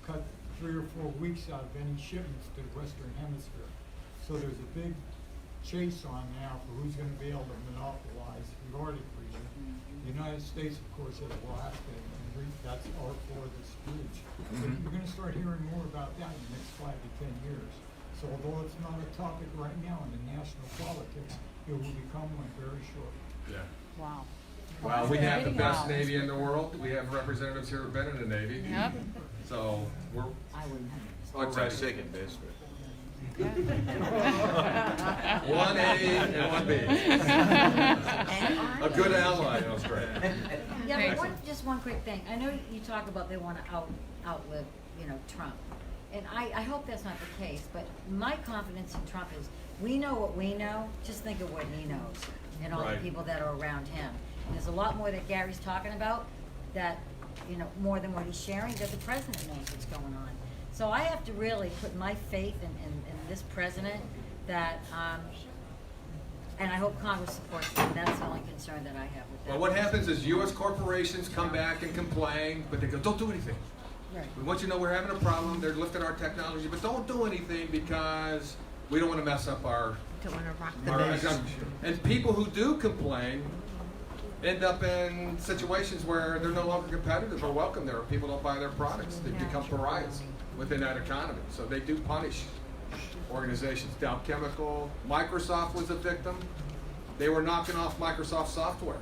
cut 3 or 4 weeks out of any shipments to the Western Hemisphere. So there's a big chase on now for who's going to be able to monopolize the Arctic region. The United States, of course, has Alaska, and that's our farthest reach. But you're going to start hearing more about that in the next 5 to 10 years. So although it's not a topic right now in the national politics, it will become one very shortly. Yeah. Wow. Well, we have the best Navy in the world. We have representatives here who've been in the Navy. Yep. So we're I wouldn't have. What's that second best? 1A and 1B. A good ally in Australia. Yeah, but just one quick thing. I know you talk about they want to outlive, Trump. And I hope that's not the case, but my confidence in Trump is we know what we know, just think of what he knows and all Right. the people that are around him. And there's a lot more that Gary's talking about that, more than what he's sharing, that the president knows what's going on. So I have to really put my faith in this president that, and I hope Congress supports him. That's the only concern that I have with that. Well, what happens is U.S. corporations come back and complain, but they go, don't do anything. Right. We want you to know we're having a problem. They're lifting our technology, but don't do anything because we don't want to mess up our Don't want to rock the our boat. And people who do complain end up in situations where they're no longer competitive or welcome there. People don't buy their products. They become pariahs within that economy. So they do punish organizations. Dow Chemical, Microsoft was a victim. They were knocking off Microsoft software.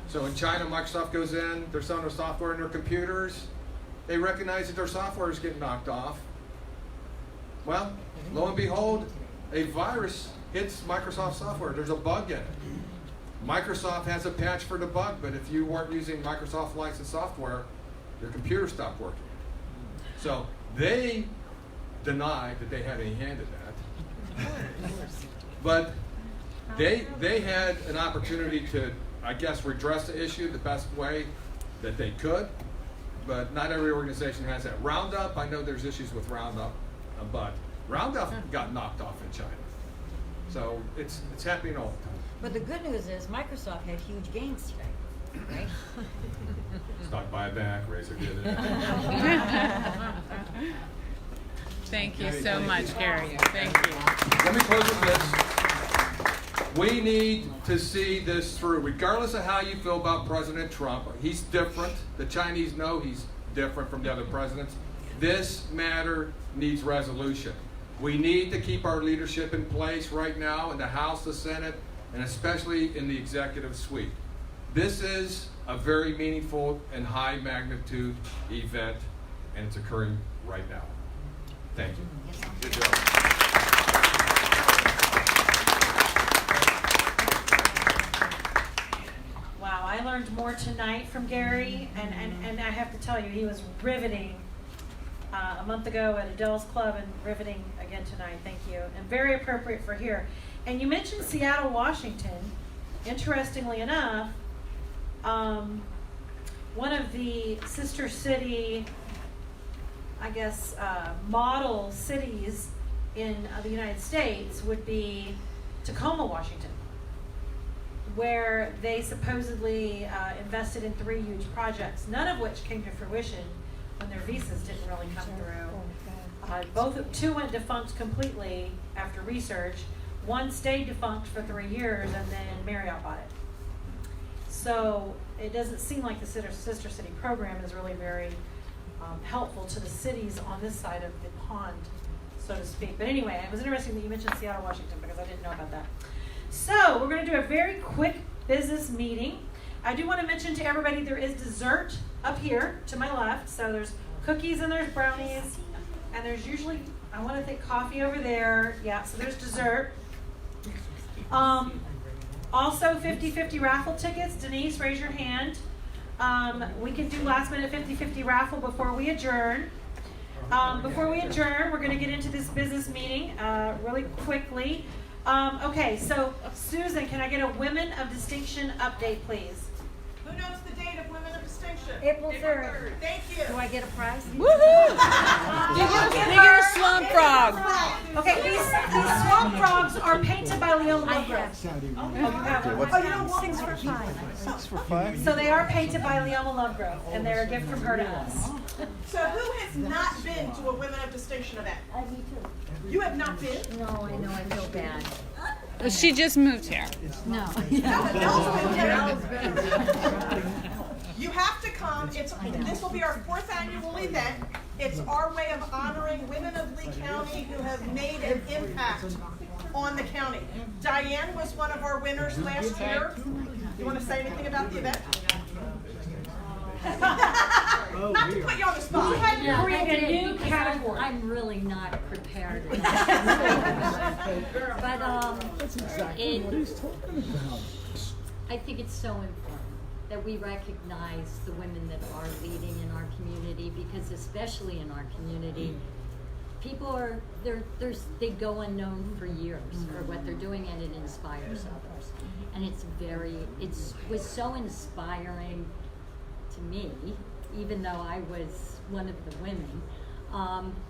So in China, Microsoft goes in, they're selling their software in their computers. They recognize that their software is getting knocked off. Well, lo and behold, a virus hits Microsoft software. There's a bug in it. Microsoft has a patch for the bug, but if you weren't using Microsoft licensed software, your computer stopped working. So they denied that they had any hand in that. But they had an opportunity to, I guess, redress the issue the best way that they could. But not every organization has that. Roundup, I know there's issues with Roundup, but Roundup got knocked off in China. So it's happening all the time. But the good news is Microsoft had huge gains today, right? Stock buyback, raise their dividend. Thank you so much, Gary. Thank you. Let me close with this. We need to see this through, regardless of how you feel about President Trump. He's different. The Chinese know he's different from the other presidents. This matter needs resolution. We need to keep our leadership in place right now in the House, the Senate, and especially in the executive suite. This is a very meaningful and high magnitude event, and it's occurring right now. Thank you. Good job. Wow, I learned more tonight from Gary, and I have to tell you, he was riveting a month ago at Adele's Club and riveting again tonight. Thank you. And very appropriate for here. And you mentioned Seattle, Washington. Interestingly enough, one of the sister city, I guess, model cities in the United States would be Tacoma, Washington, where they supposedly invested in 3 huge projects, none of which came to fruition when their visas didn't really come through. 2 went defunct completely after research. 1 stayed defunct for 3 years, and then Marriott bought it. So it doesn't seem like the Sister City program is really very helpful to the cities on this side of the pond, so to speak. But anyway, it was interesting that you mentioned Seattle, Washington, because I didn't know about that. So we're going to do a very quick business meeting. I do want to mention to everybody there is dessert up here to my left. So there's cookies and there's brownies, and there's usually, I want to think, coffee over there. Yeah, so there's dessert. Also 50-50 raffle tickets. Denise, raise your hand. We can do last minute 50-50 raffle before we adjourn. Before we adjourn, we're going to get into this business meeting really quickly. Okay, so Susan, can I get a Women of Distinction update, please? Who knows the date of Women of Distinction? April 3rd. Thank you. Do I get a prize? Woohoo! You get a swamp frog. Okay, these swamp frogs are painted by Leona Lovegrove. Six for five. 6 for 5? So they are painted by Leona Lovegrove, and they're a gift from her to us. So who has not been to a Women of Distinction event? Me too. You have not been? No, I know, I feel bad. She just moved here. No. You have to come. This will be our 4th annual event. It's our way of honoring women of Lee County who have made an impact on the county. Diane was one of our winners last year. You want to say anything about the event? Not to put you on the spot. We had to create a new category. I'm really not prepared. But I think it's so important that we recognize the women that are leading in our community, because especially in our community, people are they go unknown for years for what they're doing, and it inspires others. And it was so inspiring to me, even though I was one of the women,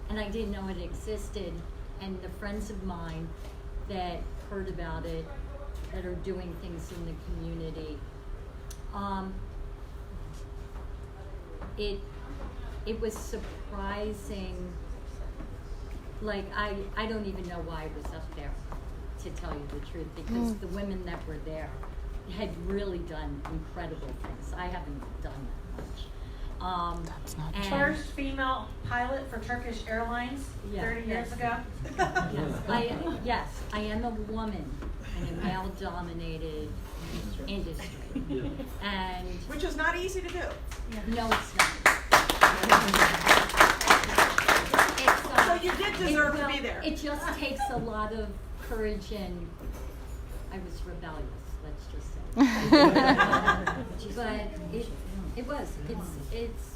and I didn't know it existed. And the friends of mine that heard about it, that are doing things in the community, it was surprising. Like, I don't even know why I was up there, to tell you the truth, because the women that were there had really done incredible things. I haven't done that much. That's not and First female pilot for Turkish Airlines 30 years ago. Yes, I am a woman in a male-dominated industry. And Which is not easy to do. no, it's not. So you did deserve to be there. It just takes a lot of courage, and I was rebellious, let's just say. But it's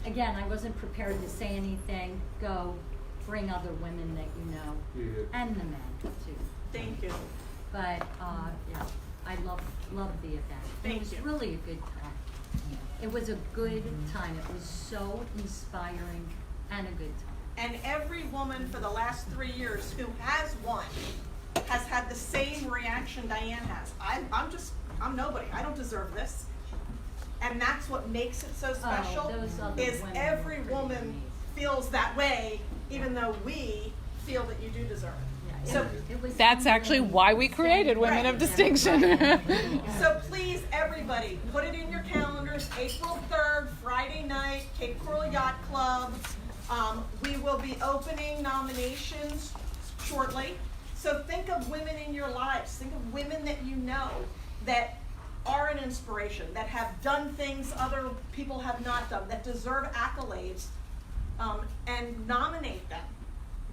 again, I wasn't prepared to say anything. Go bring other women that you know, and the men too. Thank you. But yeah, I love the event. Thank It was you. really a good time. It was a good time. It was so inspiring and a good time. And every woman for the last 3 years who has won has had the same reaction Diane has. I'm nobody. I don't deserve this. And that's what makes it so special, those other is women every were pretty woman amazing. feels that way, even though we feel that you do deserve it. So That's actually why we created Women of Distinction. So please, everybody, put it in your calendars, April 3rd, Friday night, Cape Coral Yacht Club. We will be opening nominations shortly. So think of women in your lives. Think of women that you know that are an inspiration, that have done things other people have not done, that deserve accolades, and nominate them.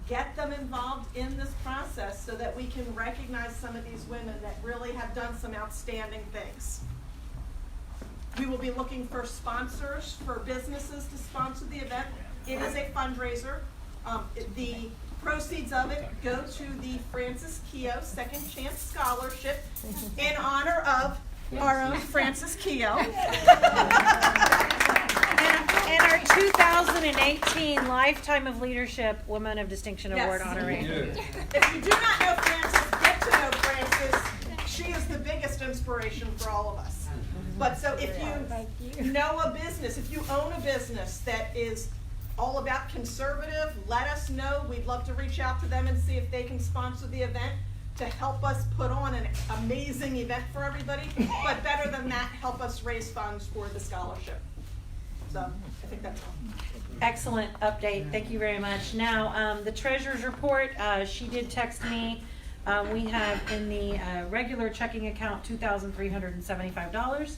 Get them involved in this process so that we can recognize some of these women that really have done some outstanding things. We will be looking for sponsors, for businesses to sponsor the event. It is a fundraiser. The proceeds of it go to the Francis Keogh Second Chance Scholarship in honor of our own Francis Keogh. And our 2018 Lifetime of Leadership Women of Distinction Award honoree. If you do not know Francis, get to know Francis. She is the biggest inspiration for all of us. But so if you know a business, if you own a business that is all about conservative, let us know. We'd love to reach out to them and see if they can sponsor the event to help us put on an amazing event for everybody. But better than that, help us raise funds for the scholarship. So I think that's all. Excellent update. Thank you very much. Now, the treasurer's report, she did text me. We have in the regular checking account $2,375.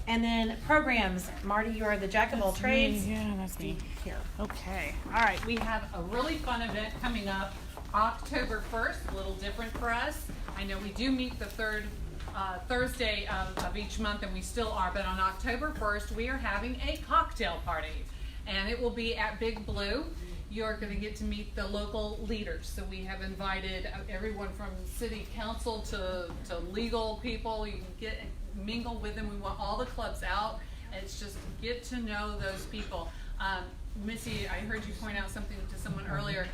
And then programs, Marty, you are the jack of all trades. Yeah, that's me. Here. Okay, all right, we have a really fun event coming up October 1st, a little different for us. I know we do meet the third Thursday of each month, and we still are, but on October 1st, we are having a cocktail party, and it will be at Big Blue. You're going to get to meet the local leaders. So we have invited everyone from city council to legal people. You can mingle with them. We want all the clubs out. It's just get to know those people. Missy, I heard you point out something to someone earlier.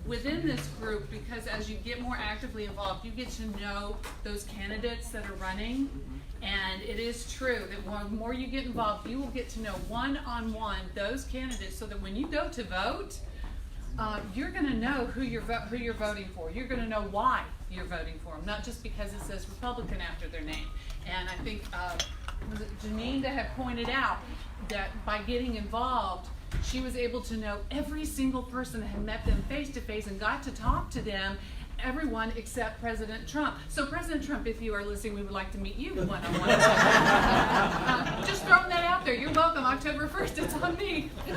Within this group, because as you get more actively involved, you get to know those candidates that are running. And it is true that the more you get involved, you will get to know one-on-one those candidates, so that when you go to vote, you're going to know who you're voting for. You're going to know why you're voting for them, not just because it says Republican after their name. And I think was it Janine that had pointed out that by getting involved, she was able to know every single person that had met them face to face and got to talk to them. Everyone except President Trump. So President Trump, if you are listening, we would like to meet you one-on-one. Just throwing that out there. You're welcome. October 1st, it's on me. But,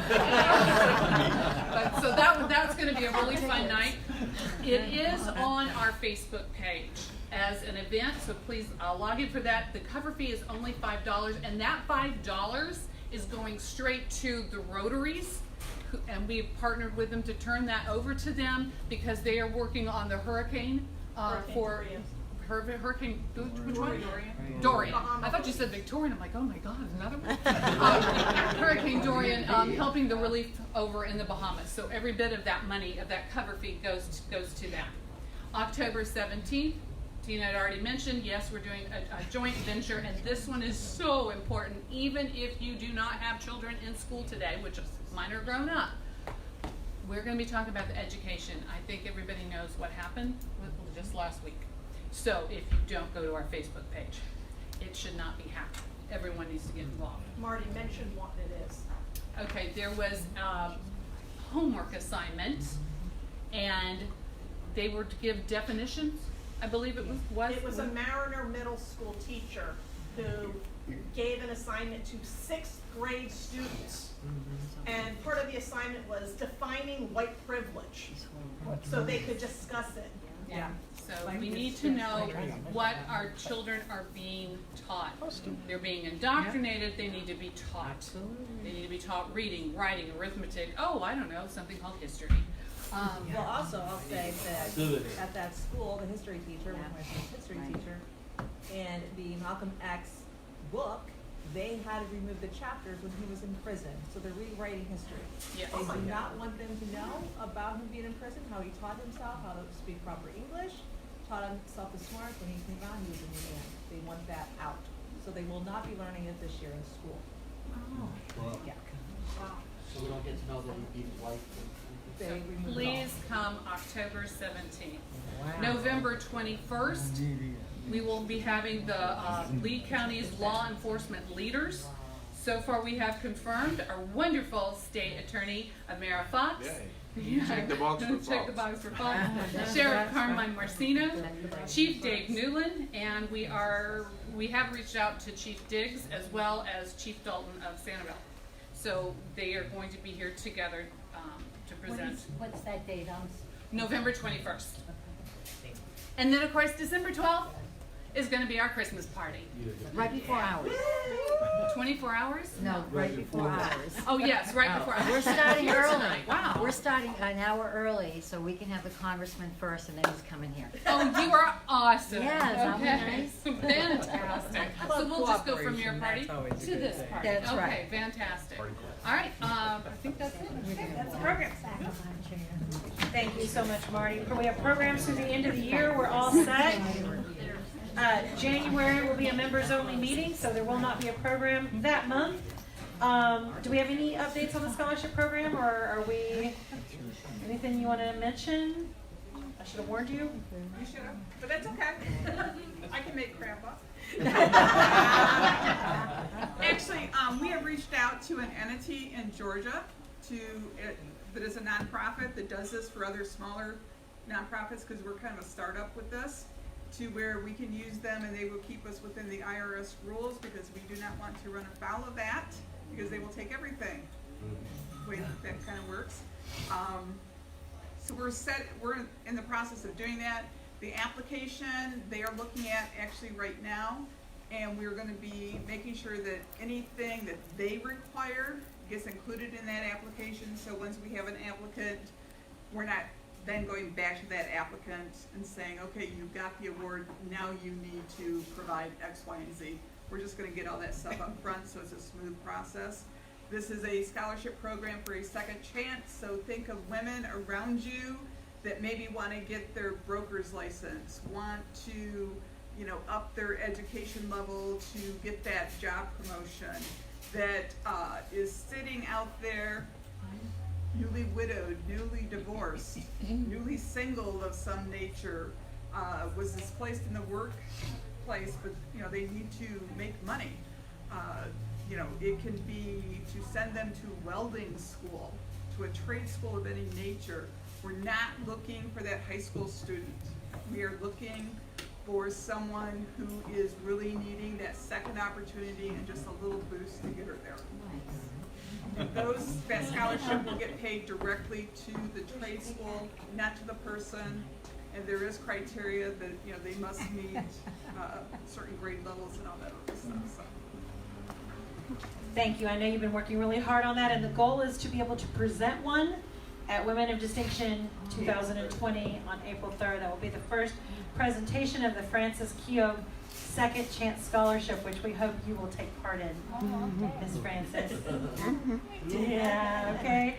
so that's going to be a really fun night. It is on our Facebook page as an event, so please log in for that. The cover fee is only $5, and that $5 is going straight to the Rotaries. And we've partnered with them to turn that over to them because they are working on the hurricane Hurricane, which one? Dorian. I thought you said Victorian. I'm like, oh my God, another one? Hurricane Dorian, helping the relief over in the Bahamas. So every bit of that money, of that cover fee goes to them. October 17th, Tina had already mentioned, yes, we're doing a joint venture, and this one is so important, even if you do not have children in school today, which mine are grown up. We're going to be talking about the education. I think everybody knows what happened just last week. So if you don't go to our Facebook page, it should not be happening. Everyone needs to get involved. Marty mentioned what it is. Okay, there was homework assignment, and they were to give definitions. I believe it was. It was a Mariner Middle School teacher who gave an assignment to 6th grade students. And part of the assignment was defining white privilege, so they could discuss it. Yeah. So we need to know what our children are being taught. They're being indoctrinated. They need to be taught. They need to be taught reading, writing, arithmetic. Oh, I don't know, something called history. Well, also, I'll say that at that school, the history teacher, one of my son's history teacher, and the Malcolm X book, they had to remove the chapters when he was in prison. So they're rewriting history. Yes. They do not want them to know about him being in prison, how he taught himself, how to speak proper English, taught himself the smart. When he came out, he was a new man. They want that out. So they will not be learning it this year in school. Oh. Yeah. Wow. get to know that he beat his wife. So please come October 17th. November 21st, we will be having the Lee County's law enforcement leaders. So far we have confirmed our wonderful state attorney, Amara Fox. Check the box for Check the box for Fox. Sheriff Carmine Marcino, Chief Dave Newland, and we have reached out to Chief Diggs as well as Chief Dalton of Sanibel. So they are going to be here together to present. What's that date on? November 21st. And then of course December 12th is going to be our Christmas party. Right before ours. 24 hours? No, right before ours. Oh yes, right before ours. We're starting Here early. tonight. Wow. We're starting an hour early so we can have the congressman first and then he's coming here. Oh, you are awesome. Yes, I'm okay. nice. Fantastic. So we'll just go from your party to this party. That's okay, right. Fantastic. All right, I think that's it. That's the program. Thank you so much, Marty. We have programs through the end of the year. We're all set. January will be a members-only meeting, so there will not be a program that month. Do we have any updates on the scholarship program, or are we, anything you want to mention? I should have warned you. You should have, but that's okay. I can make crap up. Actually, we have reached out to an entity in Georgia that is a nonprofit that does this for other smaller nonprofits, because we're kind of a startup with this, to where we can use them and they will keep us within the IRS rules, because we do not want to run afoul of that, because they will take everything. The way that kind of works. So we're in the process of doing that. The application they are looking at actually right now, and we're going to be making sure that anything that they require gets included in that application. So once we have an applicant, we're not then going back to that applicant and saying, okay, you got the award, now you need to provide X, Y, and Z. We're just going to get all that stuff up front, so it's a smooth process. This is a scholarship program for a second chance, so think of women around you that maybe want to get their broker's license, want to, up their education level to get that job promotion, that is sitting out there newly widowed, newly divorced, newly single of some nature, was displaced in the workplace, but they need to make money. It can be to send them to welding school, to a trade school of any nature. We're not looking for that high school student. We are looking for someone who is really needing that second opportunity and just a little boost to get her there. And that scholarship will get paid directly to the trade school, not to the person. And there is criteria that they must meet certain grade levels and all that other stuff. So. Thank you. I know you've been working really hard on that, and the goal is to be able to present one at Women of Distinction 2020 on April 3rd. That will be the first presentation of the Francis Keogh Second Chance Scholarship, which we hope you will take part in, Ms. Francis. Yeah, okay.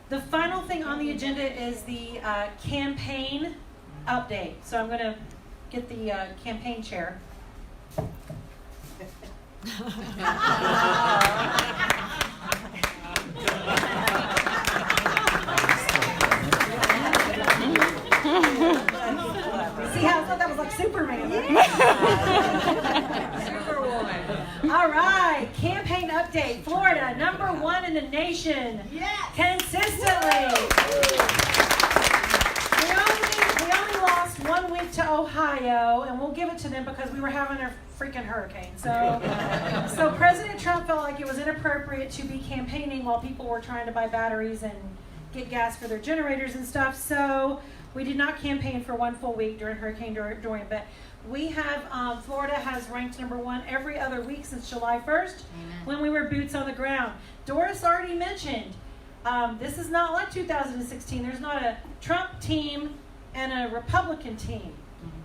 The final thing on the agenda is the campaign update. So I'm going to get the campaign chair. See how I thought that was like Superman? Superwoman. All right, campaign update. Florida, #1 in the nation. Yes. Consistently. We only lost 1 week to Ohio, and we'll give it to them because we were having a freaking hurricane. So President Trump felt like it was inappropriate to be campaigning while people were trying to buy batteries and get gas for their generators and stuff. So we did not campaign for 1 full week during Hurricane Dorian, but we have, Florida has ranked #1 every other week since July 1st when we were boots on the ground. Doris already mentioned, this is not like 2016. There's not a Trump team and a Republican team.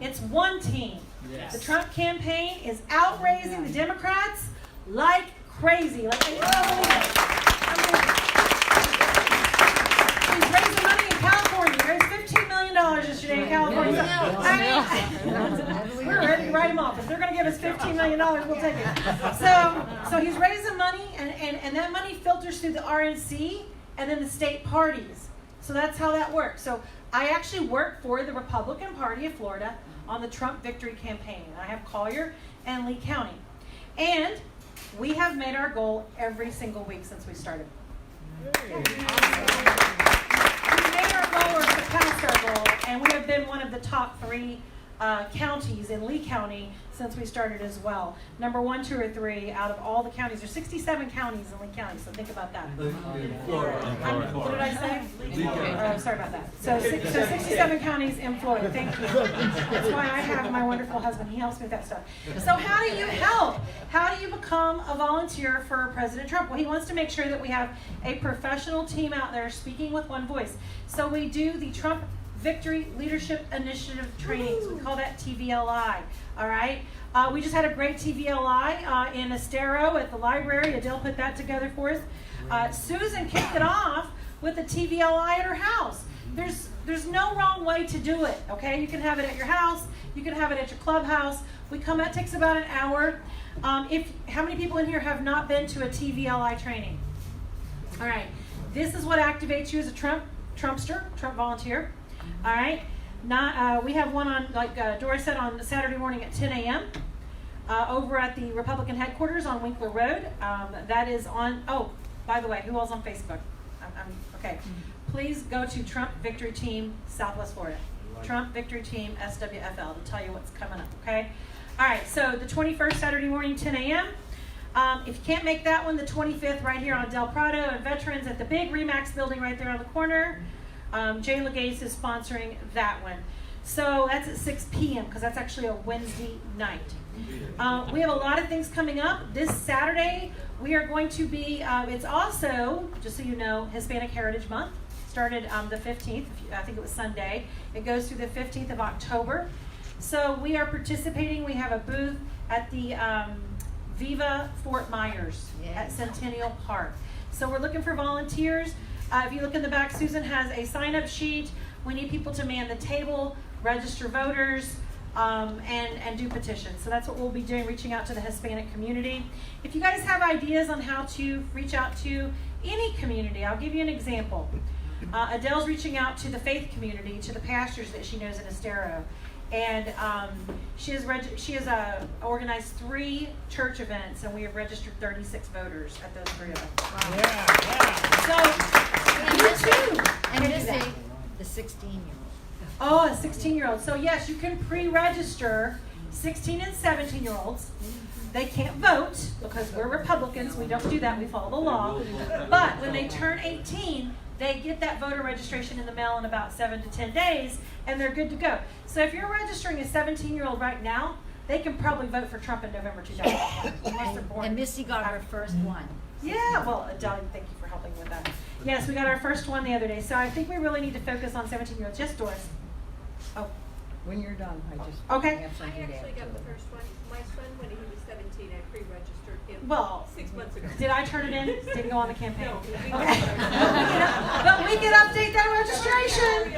It's one team. Yes. The Trump campaign is outraising the Democrats like crazy. Like, I can't believe it. He's raising money in California. He raised $15 million yesterday in California. mean, we're ready to write him off. If they're going to give us $15 million, we'll take it. So he's raising money, and that money filters through the RNC and then the state parties. So that's how that works. So I actually work for the Republican Party of Florida on the Trump Victory campaign. I have Collier and Lee County. And we have made our goal every single week since we started. We made our goal or surpassed our goal, and we have been one of the top 3 counties in Lee County since we started as well. Number 1, 2, or 3 out of all the counties. There's 67 counties in Lee County, so think about that. What did I say? Oh, sorry about that. So 67 counties in Florida. Thank you. That's why I have my wonderful husband. He helps me with that stuff. So how do you help? How do you become a volunteer for President Trump? Well, he wants to make sure that we have a professional team out there speaking with one voice. So we do the Trump Victory Leadership Initiative trainings. We call that TVLI. All right. We just had a great TVLI in Estero at the library. Adele put that together for us. Susan kicked it off with a TVLI at her house. There's no wrong way to do it. Okay. You can have it at your house. You can have it at your clubhouse. We come. It takes about an hour. How many people in here have not been to a TVLI training? All right. This is what activates you as a Trumpster, Trump volunteer. All right. We have one on, like Doris said, on Saturday morning at 10 a.m. Over at the Republican headquarters on Winkler Road. That is on, oh, by the way, who else on Facebook? Okay. Please go to Trump Victory Team Southwest Florida. Trump Victory Team SWFL to tell you what's coming up, okay? All right, so the 21st, Saturday morning, 10 a.m. If you can't make that one, the 25th right here on Del Prado and Veterans at the big RE/MAX building right there on the corner. Jay Legace is sponsoring that one. So that's at 6 p.m. because that's actually a Wednesday night. We have a lot of things coming up. This Saturday, we are going to be, it's also, just so you know, Hispanic Heritage Month. Started the 15th, I think it was Sunday. It goes through the 15th of October. So we are participating. We have a booth at the Viva Fort Myers at Centennial Park. So we're looking for volunteers. If you look in the back, Susan has a sign-up sheet. We need people to man the table, register voters, and do petitions. So that's what we'll be doing, reaching out to the Hispanic community. If you guys have ideas on how to reach out to any community, I'll give you an example. Adele's reaching out to the faith community, to the pastors that she knows in Estero. And she has organized 3 church events, and we have registered 36 voters at those 3 events. Wow. So, and Missy, the 16-year-old. Oh, a 16-year-old. So yes, you can pre-register 16 and 17-year-olds. They can't vote because we're Republicans. We don't do that. We follow the law. But when they turn 18, they get that voter registration in the mail in about 7 to 10 days, and they're good to go. So if you're registering a 17-year-old right now, they can probably vote for Trump in November 2000, unless they're born. And Missy got her first one. Yeah, well, Adele, thank you for helping with that. Yes, we got our first one the other day. So I think we really need to focus on 17-year-olds. Yes, Doris. Oh. When you're done, I just okay. have something to add. I actually got the first one. My son, when he was 17, I pre-registered him well, 6 months ago. Did I turn it in? Didn't go on the campaign. No. Okay. But we can update that registration.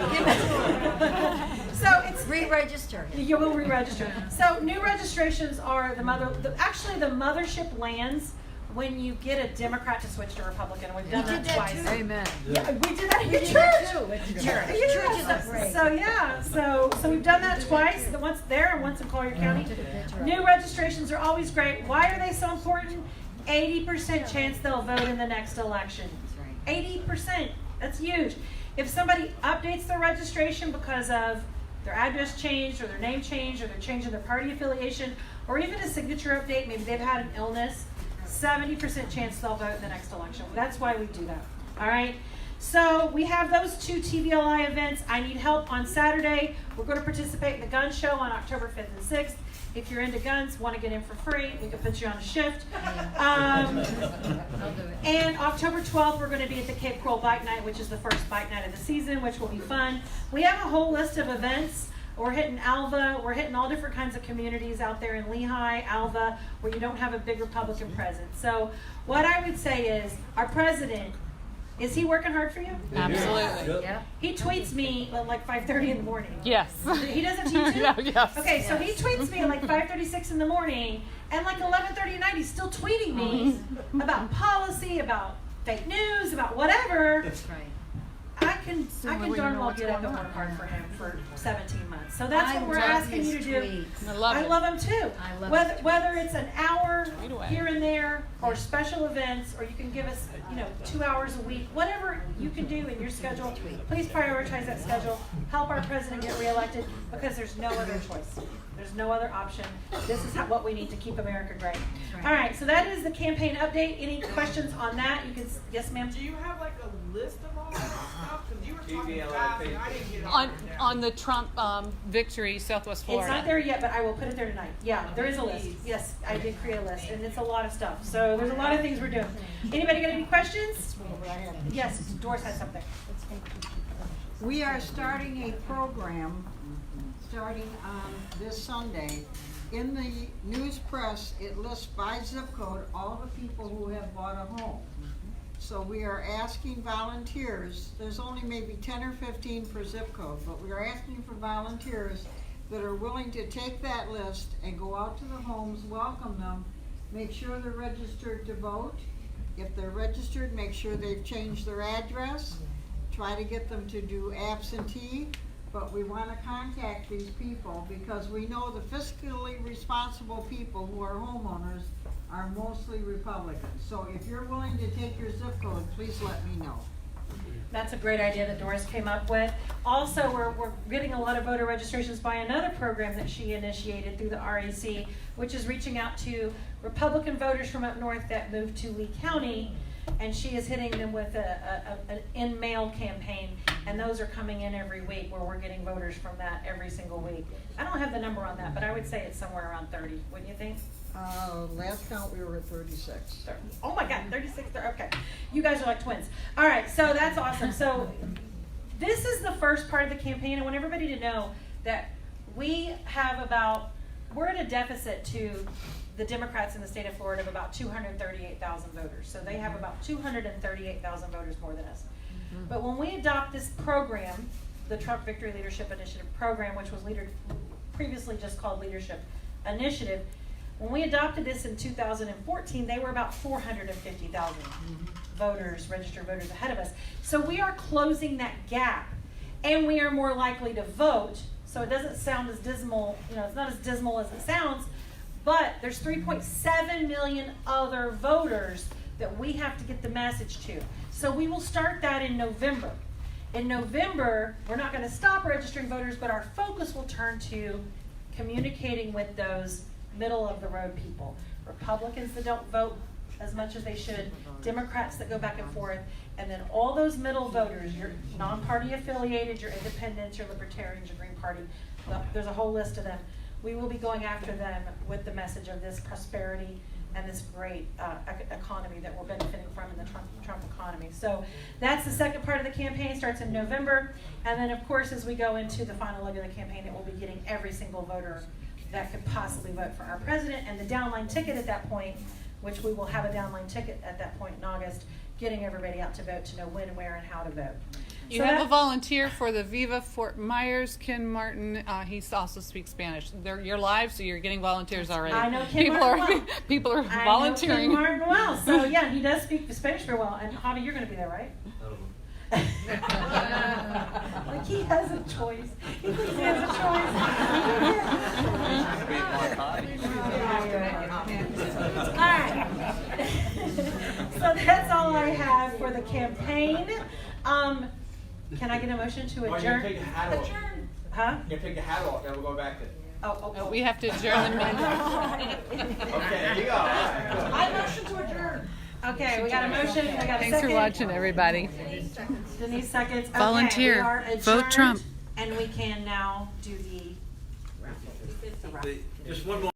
So it's re-register. You will re-register. So new registrations are the mothership lands when you get a Democrat to switch to Republican. We've done that twice. Too. Amen. Yeah, we did that at your church. Church is upgrade. So yeah, so we've done that twice. The once there and once in Collier County. New registrations are always great. Why are they so important? 80% chance they'll vote in the next election. 80%. That's huge. If somebody updates their registration because of their address changed or their name changed or they're changing their party affiliation or even a signature update, maybe they've had an illness, 70% chance they'll vote in the next election. That's why we do that. All right. So we have those 2 TVLI events. I need help on Saturday. We're going to participate in the gun show on October 5th and 6th. If you're into guns, want to get in for free, we can put you on a shift. And October 12th, we're going to be at the Cape Coral Bike Night, which is the first bike night of the season, which will be fun. We have a whole list of events. We're hitting Alva. We're hitting all different kinds of communities out there in Lehigh, Alva, where you don't have a big Republican presence. So what I would say is our president Is he working hard for you? Absolutely. Yeah. He tweets me at like 5:30 in the morning. Yes. He doesn't to you too? Yeah, yes. Okay, so he tweets me at like 5:36 in the morning, and like 11:30 at night, he's still tweeting me about policy, about fake news, about whatever. That's right. I can way you darn know well what's get up going and on. work hard for him for 17 months. So that's I what we're love asking his you to do. tweets. I love it. him too. I love whether his whether it's an hour Tweet away. here and there, or special events, or you can give us 2 hours a week, whatever you can do in your schedule. Please prioritize that schedule. Help our president get reelected, because there's no other choice. There's no other option. This is what we need to keep America great. right. All right, so that is the campaign update. Any questions on that? You can yes, ma'am. Do you have like a list of all that stuff? Because you were talking TVLA fast and I didn't get On the Trump victory, Southwest Florida. It's not there yet, but I will put it there tonight. Yeah, there is a list. Yes, I did create a list, and it's a lot of stuff. So there's a lot of things we're doing. Anybody got any questions? Yes, Doris has something. We are starting a program, starting on this Sunday. In the news press, it lists by zip code all the people who have bought a home. So we are asking volunteers, there's only maybe 10 or 15 per zip code, but we are asking for volunteers that are willing to take that list and go out to the homes, welcome them, make sure they're registered to vote. If they're registered, make sure they've changed their address. Try to get them to do absentee, but we want to contact these people because we know the fiscally responsible people who are homeowners are mostly Republicans. So if you're willing to take your zip code, please let me know. That's a great idea that Doris came up with. Also, we're getting a lot of voter registrations by another program that she initiated through the RAC, which is reaching out to Republican voters from up north that moved to Lee County, and she is hitting them with an in-mail campaign, and those are coming in every week, where we're getting voters from that every single week. I don't have the number on that, but I would say it's somewhere around 30, wouldn't you think? Last count, we were at 36. Oh my God, 36, okay. You guys are like twins. All right, so that's awesome. So this is the first part of the campaign. I want everybody to know that we're at a deficit to the Democrats in the state of Florida of about 238,000 voters. So they have about 238,000 voters more than us. But when we adopt this program, the Trump Victory Leadership Initiative program, which was previously just called Leadership Initiative, when we adopted this in 2014, they were about 450,000 voters, registered voters ahead of us. So we are closing that gap, and we are more likely to vote. So it doesn't sound as dismal, it's not as dismal as it sounds, but there's 3.7 million other voters that we have to get the message to. So we will start that in November. In November, we're not going to stop registering voters, but our focus will turn to communicating with those middle of the road people. Republicans that don't vote as much as they should, Democrats that go back and forth, and then all those middle voters, your non-party affiliated, your independents, your libertarians, your Green Party, there's a whole list of them. We will be going after them with the message of this prosperity and this great economy that we're benefiting from in the Trump economy. So that's the second part of the campaign. It starts in November, and then of course as we go into the final leg of the campaign, it will be getting every single voter that could possibly vote for our president, and the downline ticket at that point, which we will have a downline ticket at that point in August, getting everybody out to vote to know when, where, and how to vote. You have a volunteer for the Viva Fort Myers, Ken Martin. He also speaks Spanish. You're live, so you're getting volunteers already. I know Ken Martin well. People are I volunteering. know Ken Martin well. So yeah, he does speak Spanish very well. And Javi, you're going to be there, right? Like he has a choice. He thinks he has a choice. All right. So that's all I have for the campaign. Can I get a motion to adjourn? You're take the hat off. Adjourn. Huh? You're take the hat off, then we'll go back to. Oh. We have to adjourn the meeting. Okay, there you go. All right, I motion to adjourn. Okay, we got a motion. We got a second. Thanks for watching, everybody. Denise seconds. Okay, Volunteer. we are adjourned, Vote Trump. And we can now do the Just one more.